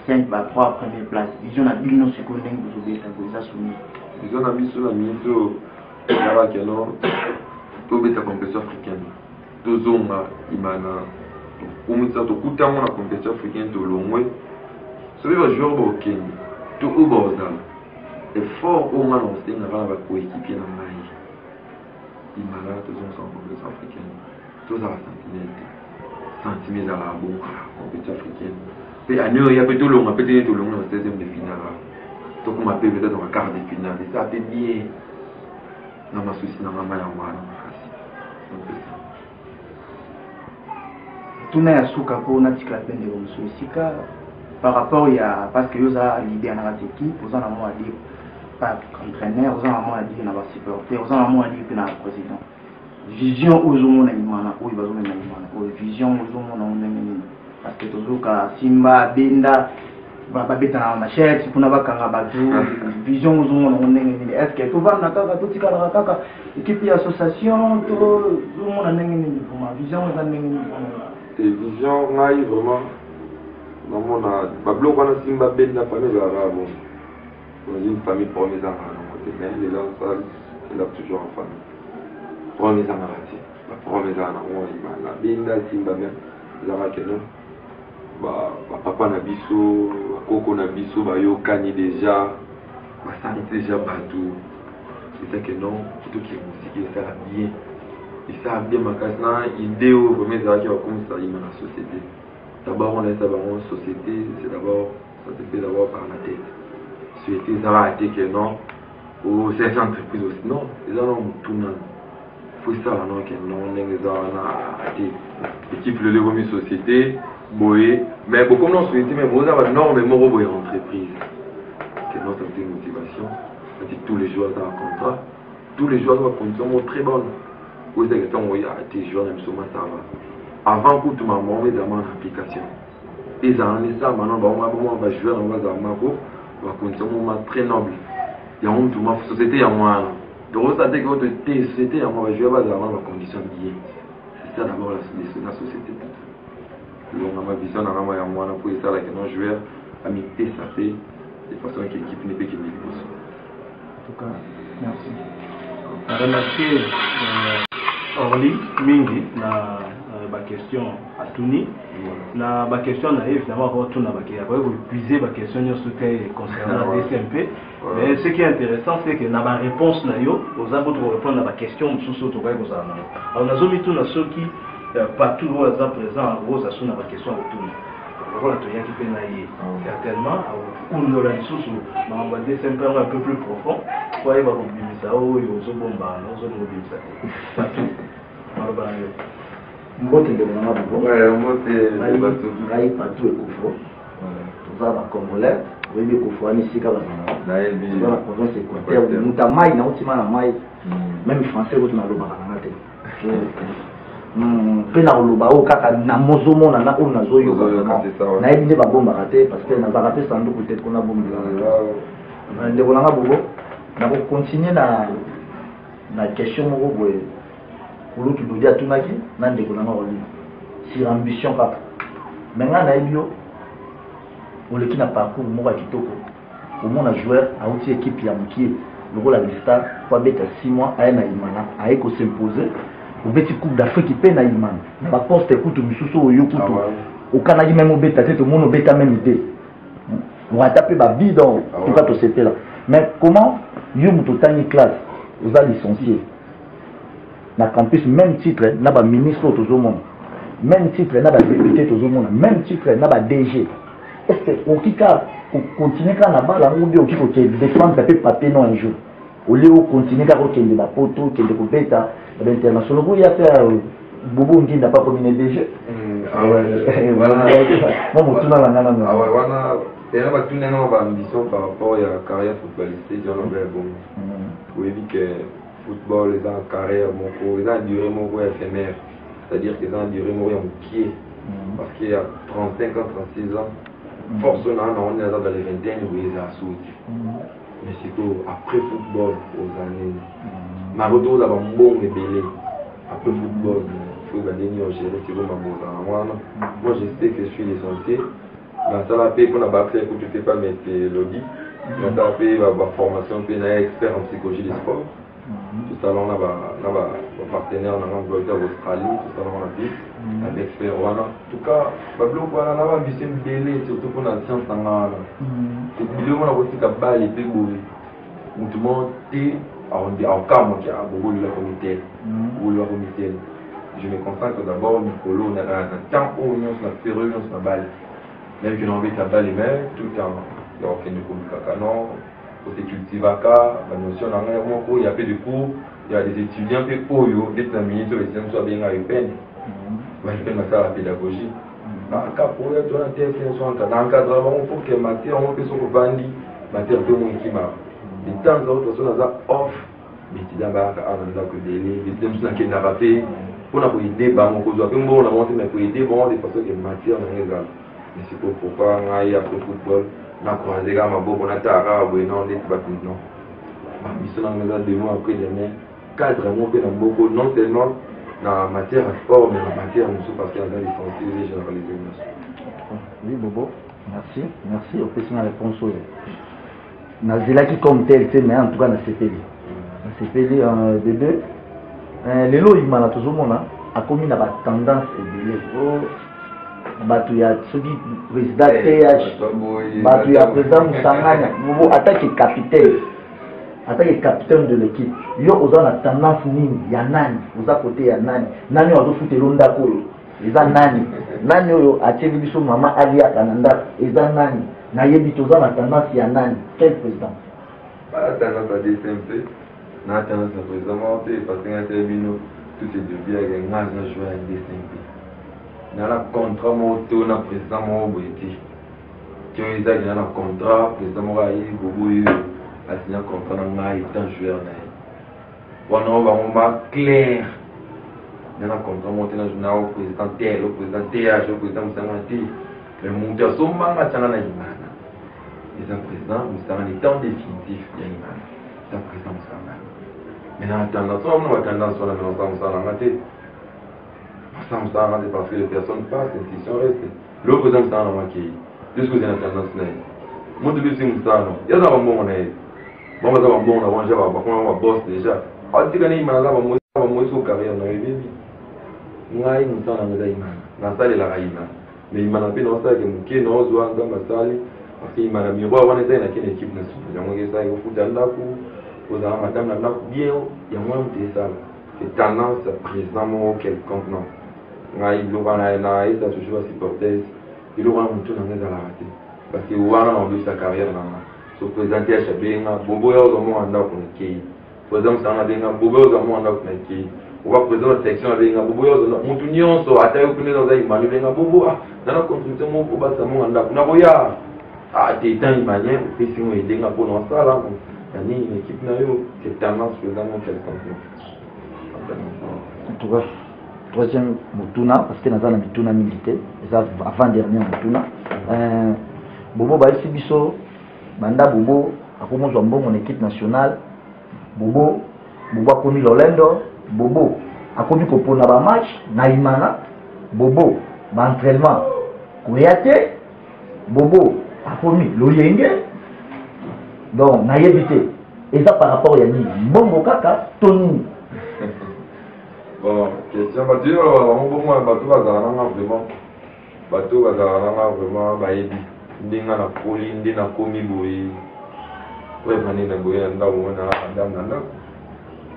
5 ba 3 première place vision na bino seconde vous obéir ça soumis vision na biso na minto ya que non to beta compétition africaine to zonga imana umutsa to kutamo na compétition africaine to longwe so le joueur boken to uboza effort au moins on s'est dans la coéquipier dans maï imana to zonga en compétition africaine tout ça sentiments dans la bonne compétition africaine et à New York tout long peut-être tout long dans 16e de finale donc on m'appelle peut-être dans quart de finale et ça fait bien dans ma souci dans ma main en moi tout n'a suka pour na tikla pende comme soucika par rapport ya parce que vous a l'idée dans notre équipe vous en a moi à dire pas entraîneur vous en a moi à dire na supporter vous en a moi à dire que na président vision aux hommes na imana ou ils bazona na imana ou vision aux hommes na ndenge parce que tozuka simba benda babeta na machette kuna bakanga batu vision aux hommes na ndenge est-ce que tout va na kaka tout tikala kaka équipe association tout hommes na ndenge pour vision na ndenge et vision ngai vraiment dans mon bablo kana simba benda famille arabe dans une famille première arabe côté mais les gens ça il a toujours en famille première arabe la première arabe la benda simba bien la que non ba papa na biso koko na biso ba yo kani déjà ba santé déjà partout c'est ça que non tout qui est musique ça bien et ça bien makasna idée au premier ça qui va comme ça dans la société d'abord on est d'abord en société c'est d'abord ça te fait d'abord par la tête. Souhaiter ça va arrêter que non, ou ces entreprises aussi, non, ils ont tout le monde. Il faut ça, non, que non, ils ont arrêté. Équipe le remis société, boé, mais beaucoup non souhaité, mais vous avez énormément de entreprises. Que notre motivation, tous les joueurs dans le contrat, tous les joueurs dans la condition très bonne. Vous avez dit que les joueurs n'aiment ça va. Avant que tout le monde mette dans l'application. Ils ont mis ça, maintenant, on va jouer dans la condition très noble. Il y a une société, il y a moins. Donc, vous savez que votre société, on va jouer dans la condition de c'est ça d'abord la société. Donc, on a vision, on a moins pour ça, avec nos joueurs, à mixer ça fait de façon que l'équipe n'est pas qui est possible. En tout cas, merci. On a remercié Orly Mingi na ma question à Tuni. Na ma question na évidemment retourne à qui après vous puiser ma question concernant la DCMP. Mais ce qui est intéressant c'est que na ma réponse na yo aux autres répondre à ma question sous autre quoi vous en alors na zomi tout na ceux qui partout où ils sont présents en gros ça sonne à ma question à Tuni. Voilà tout qui peut naïe certainement ou la sous ma on va DCMP un peu plus profond pour aller voir ça oh yo zo bomba no zo mobiliser ça tout. Mbote de mon abou. Ouais, mbote de bateau. Raï partout Ekofo. Tout ça va congolais. Oui, Ekofo ani sika ba na. Na elbi. Dans la province équatoriale. Muta mai na utima na mai. Même français ko na loba na te. Pe na loba o kaka na mozomo na o na zoyo. Na elbi ba bomba raté parce que na ba raté sandu ko te ko na bomba. De mon abou. Na ko continuer na question mo ko pour l'autre nous dit à tout naki nan de kolanga oli sur ambition papa maintenant na elio pour le qui n'a parcours mo kitoko au moins un joueur a outil équipe ya mukie le rôle à l'État pour beta 6 mois à na imana a eko s'imposer au beti coupe d'Afrique qui na imana ba poste écoute misusu oyo kutu au kanadi même au beta tête au monde beta même idée on va taper ba bidon tout pas tout c'était là mais comment yo mutotani classe vous a licencié na campus même titre na ba ministre tout le monde même titre na ba député tout le monde même titre na ba DG est-ce que on kika continuer quand na ba la ou bien on kiko défendre papier non un jour au lieu continuer quand on de ba poto que de kopeta l'international vous y a faire bobo ngi n'a pas comme une DG voilà bon tout dans la nana ah ouais voilà et là tout n'a pas ambition par rapport à la carrière footballistique j'en ai bon oui que football, les gens carrière, mon cours, les gens duré mon cours éphémère. C'est-à-dire qu'ils ont duré mon cours pied. Parce qu'il y a 35 ans, 36 ans, forcément, on est dans les 21 où ils ont sauté. Mais c'est qu'après football, aux années, ma retour d'abord bon et belé. Après football, il faut gagner au gérer, c'est bon, moi je sais que je suis licencié. Dans ça, la paix, pour la bâcler, que tu ne fais pas mettre lobby. Dans ça, la paix, la formation, puis un expert en psychologie des sports. Tout ça, on a un partenaire en Angleterre, Australie, tout ça, on a dit, un expert. En tout cas, on a un ambition belé, surtout pour la science. C'est que on a aussi qu'à balle et puis tout le monde est en cas qui a beaucoup de la comité. Je me consacre d'abord au Nicolo, on a un temps où on a fait réunion sur la balle. Même que l'on veut la balle et même, tout le temps, il y a aucun Nicolo côté cultivaka, la notion il y a peu de cours, il y a des étudiants qui ont déterminé sur les systèmes soit bien à peine. Je fais la pédagogie. Dans le cas pour eux, dans le cadre, il faut que matière, on peut se vendre, matière de mon qui m'a. Les temps d'autres sont off, mais tu dois avoir un délai, les thèmes qui n'ont pas fait, pour la aider, on a monté, mais pour aider, bon, de façon que matière n'est pas. Mais c'est pour pas aller après football. On a croisé ma on a tara non des non mission dans les mois après demain cadre mon peu dans beaucoup non seulement dans matière sport mais en matière parce qu'il y a des licenciés généralisés. Oui Bobo, merci au question réponse nazela qui comme tel mais en tout cas na CPD en bébé les lots il m'a toujours mon a commis la tendance et batu ya soki président TH batu ya président Musanganya vous attaquer capitaine de l'équipe yo oza na tendance nini ya nani oza côté ya nani ozo futelo ndako eza nani oyo atieli biso mama alia kananda eza nani nayebi toza na tendance ya nani quel président la tendance à DCMP na tendance à président monté parce que ngate bino tout est de bien que ngaza jouer à DCMP na la contrat moto na président mo boiti qui ont été dans le contrat président mo ayi bobo yo a signé contrat na ngai tant joueur na wana on va clair dans le contrat monté na journal président tel le président TH le président Msangati le monde a sommanga tanga na imana les président Msangati temps définitif ya imana c'est président Msangati mais dans tendance on va tendance sur la Msangati Msangati parce que les personnes passent l'institution reste le président Msangati jusqu'aux tendance là moi de lui c'est Msangati il y a ça bon on est bon ça va bon on va boss déjà on dit que ni imana va moi sur carrière na bibi ngai mutana ngada imana nasali la imana mais imana pe no sa ke muke no zo anga masali parce que imana miroir wana eza na kene équipe nationale yango ngesa ko futa ndaku ko za madame na ndaku bien ya moi mte ça c'est tendance président mo quelconque non ngai lo wana na eza toujours supporter il aura mutu na ngada la raté parce que wana on veut sa carrière na so présenter à chabenga bobo ya zo mo anda ko neki par exemple ça na benga bobo ya zo mo anda ko neki on va présenter la section avec un bobo mutu nyonso atayo kune dans un imani benga bobo na la contribution mo ko basa mo anda kuna boya te temps imanien puis si on edenga pour non ça là ni une équipe na yo c'est tendance vraiment quelqu'un en tout cas troisième mutuna parce que nazana mituna milité ça avant dernier mutuna bobo ba ici biso banda bobo akomo zo mbongo en équipe nationale bobo akomi Lolendo bobo akomi kopona ba match na imana bobo ba entraînement kuyate bobo akomi loyenge donc na yebité et ça par rapport ya ni mbongo kaka toni bon question ba dire on bon moi bato bazalanga vraiment ba yebi ndinga na poli ndina komi boyi ouais mani na boya nda wona ndam nanda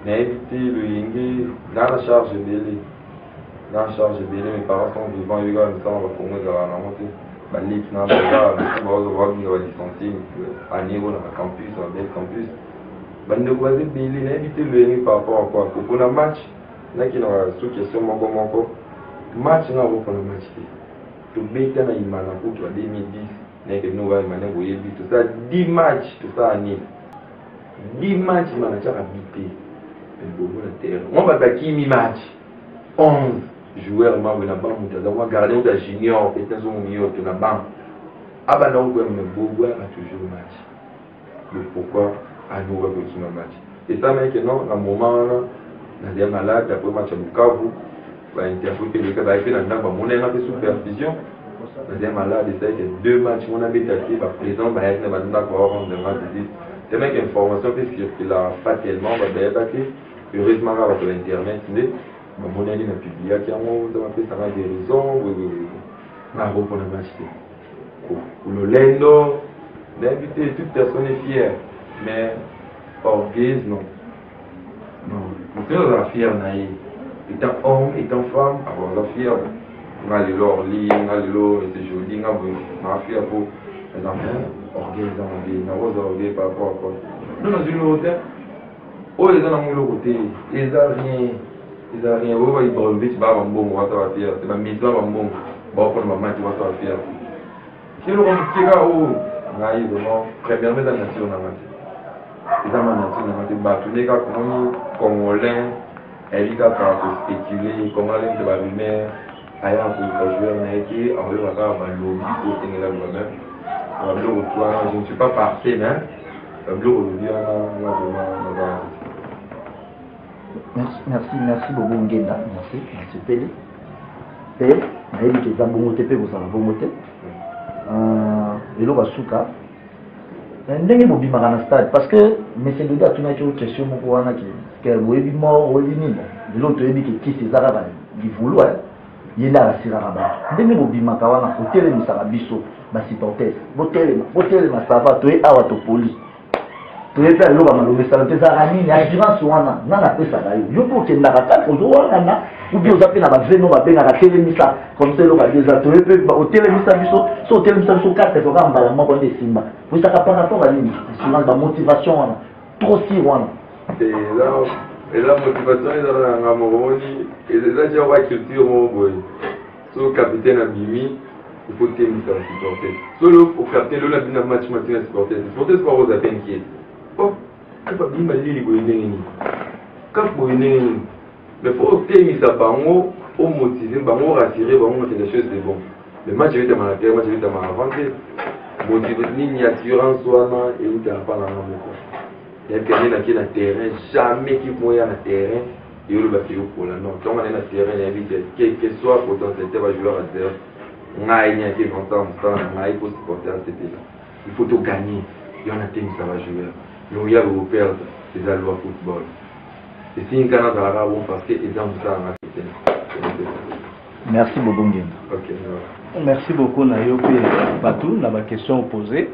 na éviter le yingi dans la charge belé mes parents sont vivants ils gars nous sommes pour nous dans la montée bah l'équipe n'a pas nous va licencier à niveau dans le campus dans le campus bah nous devons belé na éviter le yingi par rapport à quoi pour le match là qui n'a sous question moko match na pour le match tout bêta na imana pour 2010 n'est que nous va imana boyebi tout ça 10 matchs tout ça année 10 matchs imana tchaka bité on va attaquer mi-match 11 joueurs membres de la banque on va garder un junior peut-être un milieu de la banque ah bah non mais Bobo a toujours le match donc pourquoi à nous va continuer le match et ça mais que non à un moment là des malades après match à Bukavu va interpréter le cas va faire dans ba mon a fait supervision des malades c'est que deux matchs on a attaqué par présent va être dans ba rendre le match c'est même information parce qu'il a pas tellement va attaquer heureusement là sur l'internet mon ami n'a publié qui a fait ça des raisons na pour le match pour le Lendo d'inviter toute personne est fière mais orgueil non on est fier naïf étant homme étant femme on est fier on a les lorli on a les lor et c'est joli on a fier pour les enfants orgueil dans la vie on a orgueil par rapport à quoi nous dans une autre oh ils ont un côté ils ont rien oh ils vont vite bah bon on va faire c'est ma mise là bon bon pour le moment tu vas faire si le rond qui là oh naïf vraiment premièrement dans la nature on a ils ont ma nature on a des bateaux les gars congolais elle dit à spéculer comment aller de la lumière ailleurs pour jouer en été on va voir ma lobby pour tenir la même je ne suis pas parti mais merci Bobo Ngenda merci Pele Pele nayebi ke zambongo te pe kozala bongo te eloko asuka ndenge bobimaka na stade parce que monsieur Dodo atunaki o question moko wana ke boyebi mort oyebi nini lelo toyebi ke kisi eza kaka livulu ye nde akasiraka bato ndenge bobimaka wana kotelemisaka biso basupporters botelema sava toye awa topoli toyebi eloko malobesana te ezalaka nini assurance wana nanga apesaka yo mpo okendaka kaka ozowangana ou bien aux appels à la veine, on va bien à la télémissa, comme c'est le cas des acteurs, au télémissa, au télémissa, au 4 programmes, à la mort des Simba. Vous savez par rapport à l'île, c'est la motivation, trop si, voilà. Et la motivation est dans la Moroni, et c'est ça qui a une culture au boy. Sur le capitaine Abimi, il faut que tu sois supporté. Sur le capitaine, le labin a match matin supporté. Supporté, c'est pas vous avez inquiété. Oh, quand Abimi m'a dit, il faut y quand vous venez, mais il faut que tu aies ça par moi, au motiver, par moi rassurer, par moi montrer les choses de bon. Le match est dans la terre, le match est dans la avancée. Motiver, il y a assurance, et il n'y a pas la même. Il y a quelqu'un qui est dans le terrain, jamais qui peut aller dans le terrain, et il va faire pour la non. Quand on est dans le terrain, il y a quel que soit le potentiel de joueur à terre, on a une qui est content, on a pour supporter à cette état. Il faut tout gagner, il y en a qui ça va jouer. Donc il y a le perdre, c'est la loi football. Et si une canne à la bon parce que les gens ça en Afrique. Merci beaucoup. Ok. Merci beaucoup Nayo Patou, dans ma question posée,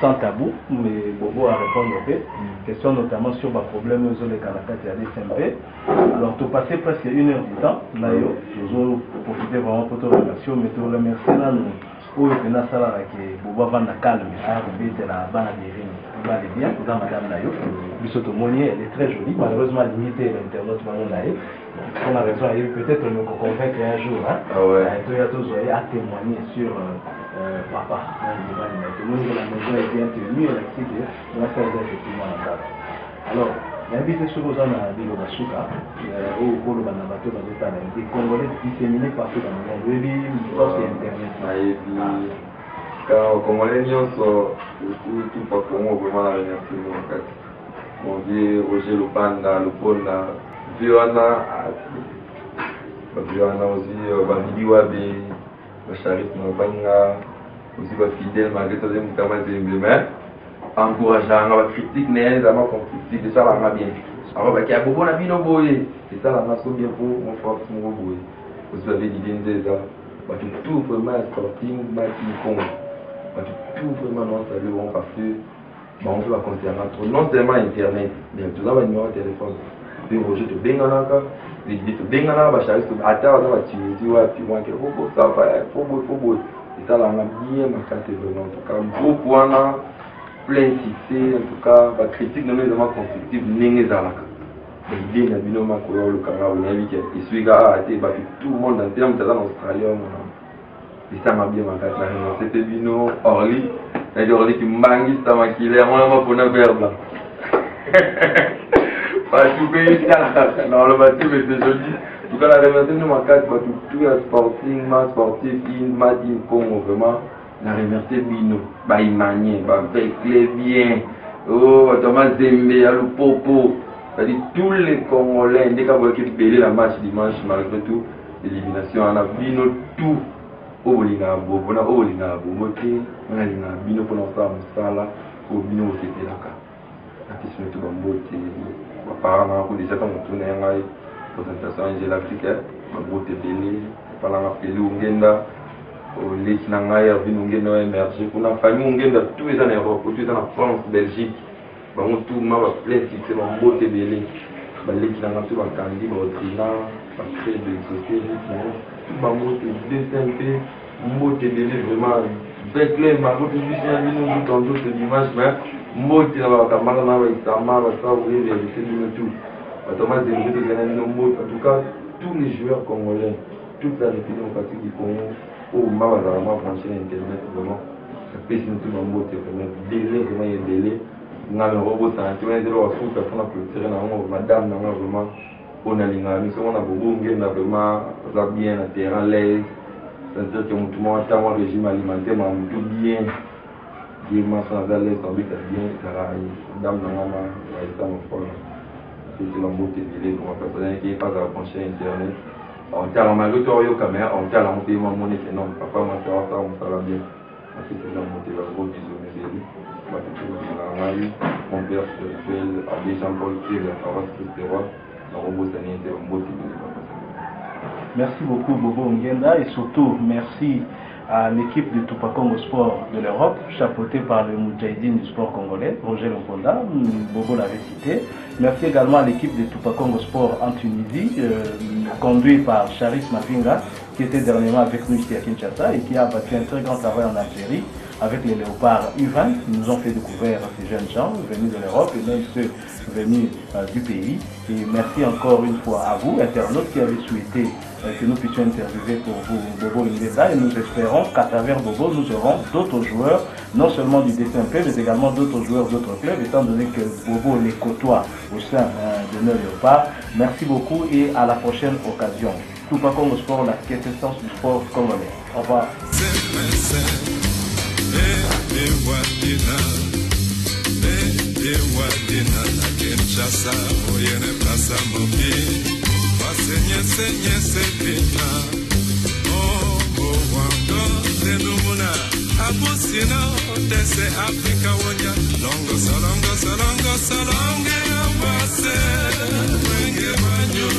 sans tabou, mais Bobo a répondu au fait. Question notamment sur le problème aux les Kanakati à l'SMP. Alors, tu passé presque 1 heure du temps, Nayo, toujours profiter vraiment pour te remercier, mais te remercier là, nous, où il y a ça qui Bobo va na calme, c'est la bande de va aller bien, pour Madame Nayo. Bissoto Monier, elle est très jolie, malheureusement limitée à l'internet, Nayo. On a raison, peut-être me convaincre un jour, hein, à témoigner sur papa. La maison est bien tenue, elle a dit on va faire effectivement la date. Alors, l'invité sur aux gens à Bilo Basuka, au Polo Banabato, des Congolais disséminés partout dans le monde. Oui, parce qu'il y a Internet. Quand Congolais sont tout pas pour moi, vraiment la remercie. Mon vieux Roger Lopanda, Loponda. Viana aussi, Bamidi Wabe, Charif Mabanga, aussi fidèle malgré tout le monde, mais encourageant, la critique n'est pas critique, c'est ça la bien. Alors, il y a beaucoup d'amis de boyer, c'est ça la masse bien pour mon frère pour mon boyer. Vous avez dit déjà, tout vraiment sportif, tout vraiment non sérieux parce que on peut compter à non seulement internet, mais tout ça va numéro de téléphone. Puis Roger te benganaka, les te bengana, bachariste te attends, on va tu vois, puis moi qui faut ça va, faut beau. Et ça là on a bien marqué vraiment en tout cas beaucoup on a plein cité en tout cas la critique non vraiment constructive n'engage zalaka. Mais bien na bino makolo le kanga on a vu que il suit gars été battu tout le monde en termes de l'Australie on et ça m'a bien marqué là c'était bino Orly et Orly qui mangi ça m'a killé on a pas pour un verbe là. Tout pays dans le matin, mais c'est joli. En tout cas, la remercie de ma carte, tout est sportif, il m'a dit vraiment, la remercie Bino, il manie, avec les biens, oh, Thomas Zembe, le Popo, c'est-à-dire tous les Congolais, dès qu'on voit qu'ils payent la match dimanche, malgré tout, l'élimination, on a Bino tout, au Bolina, Bino pour l'ensemble, au Bino, c'était là. La question est tout bon, apparemment, pour les gens qui ont tourné en présentation Angela Africaine, je suis télé, je suis Ungenda, les Chinangais, Ungenda émergé, pour la famille Ungenda, tous les en Europe, tous les en France, Belgique, tout le monde a plein de succès, je suis télé, les Chinangais, tout le monde a candidat, Trina, créer des sociétés, tout le monde a décimper, je suis télé, vraiment, avec les marques, je suis un peu de dimanche, mais moti na bakamala na baitama basavouer vérité de tout. Thomas Zembe de gagner nos mots. En tout cas, tous les joueurs congolais, toute la République démocratique du Congo, au Mama vraiment franchi Internet, vraiment, ça peut se mettre dans le mot, vraiment, délai, vraiment, il y a délai. Nous avons un robot, ça a été un délai, on a fait personne à clôturer, madame, vraiment, on a l'ingénieur, on a beaucoup, on a vraiment, on a bien, un terrain l'aise, c'est-à-dire que tout le monde a un régime alimentaire, mais tout bien. Qui m'a sans aller tomber bien, dame de maman, ça me fait. C'est la beauté de l'île, pour ma personne qui n'est pas à pencher Internet. On tient la malgré au caméra, on tient la montée, mon monnaie, c'est non, papa m'a fait ça, on s'en bien. C'est la montée, la grosse bisous, c'est lui. Mon père spirituel, Abbé Jean-Paul Pierre, la paroisse Christ-Roi, la robot sanitaire, un beau type de papa. Merci beaucoup Bobo Ngenda et surtout merci à l'équipe de Tupacongo Sport de l'Europe, chapeautée par le Moudjahidine du sport congolais, Roger Lomponda, Bobo l'avait cité. Merci également à l'équipe de Tupacongo Sport en Tunisie, conduite par Charis Mavinga, qui était dernièrement avec nous ici à Kinshasa et qui a battu un très grand travail en Algérie avec les Léopards U20. Ils nous ont fait découvrir ces jeunes gens venus de l'Europe et même ceux venus du pays. Et merci encore une fois à vous, internautes, qui avez souhaité que nous puissions interviewer pour vous Bobo Ingeda, et nous espérons qu'à travers Bobo, nous aurons d'autres joueurs, non seulement du DCMP, mais également d'autres joueurs d'autres clubs, étant donné que Bobo les côtoie au sein de nos Léopards. Merci beaucoup et à la prochaine occasion. Tupacongo Sport, la quintessence du sport congolais. Au revoir. Abusina dese Afrika wonya longo salonge abase wenge banyo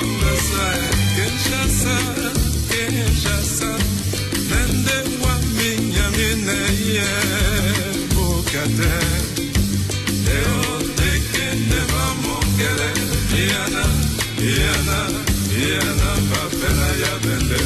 ambasa Kinshasa nende wa minyamine ye bukate eo tekende ba mongere Iana papela ya bende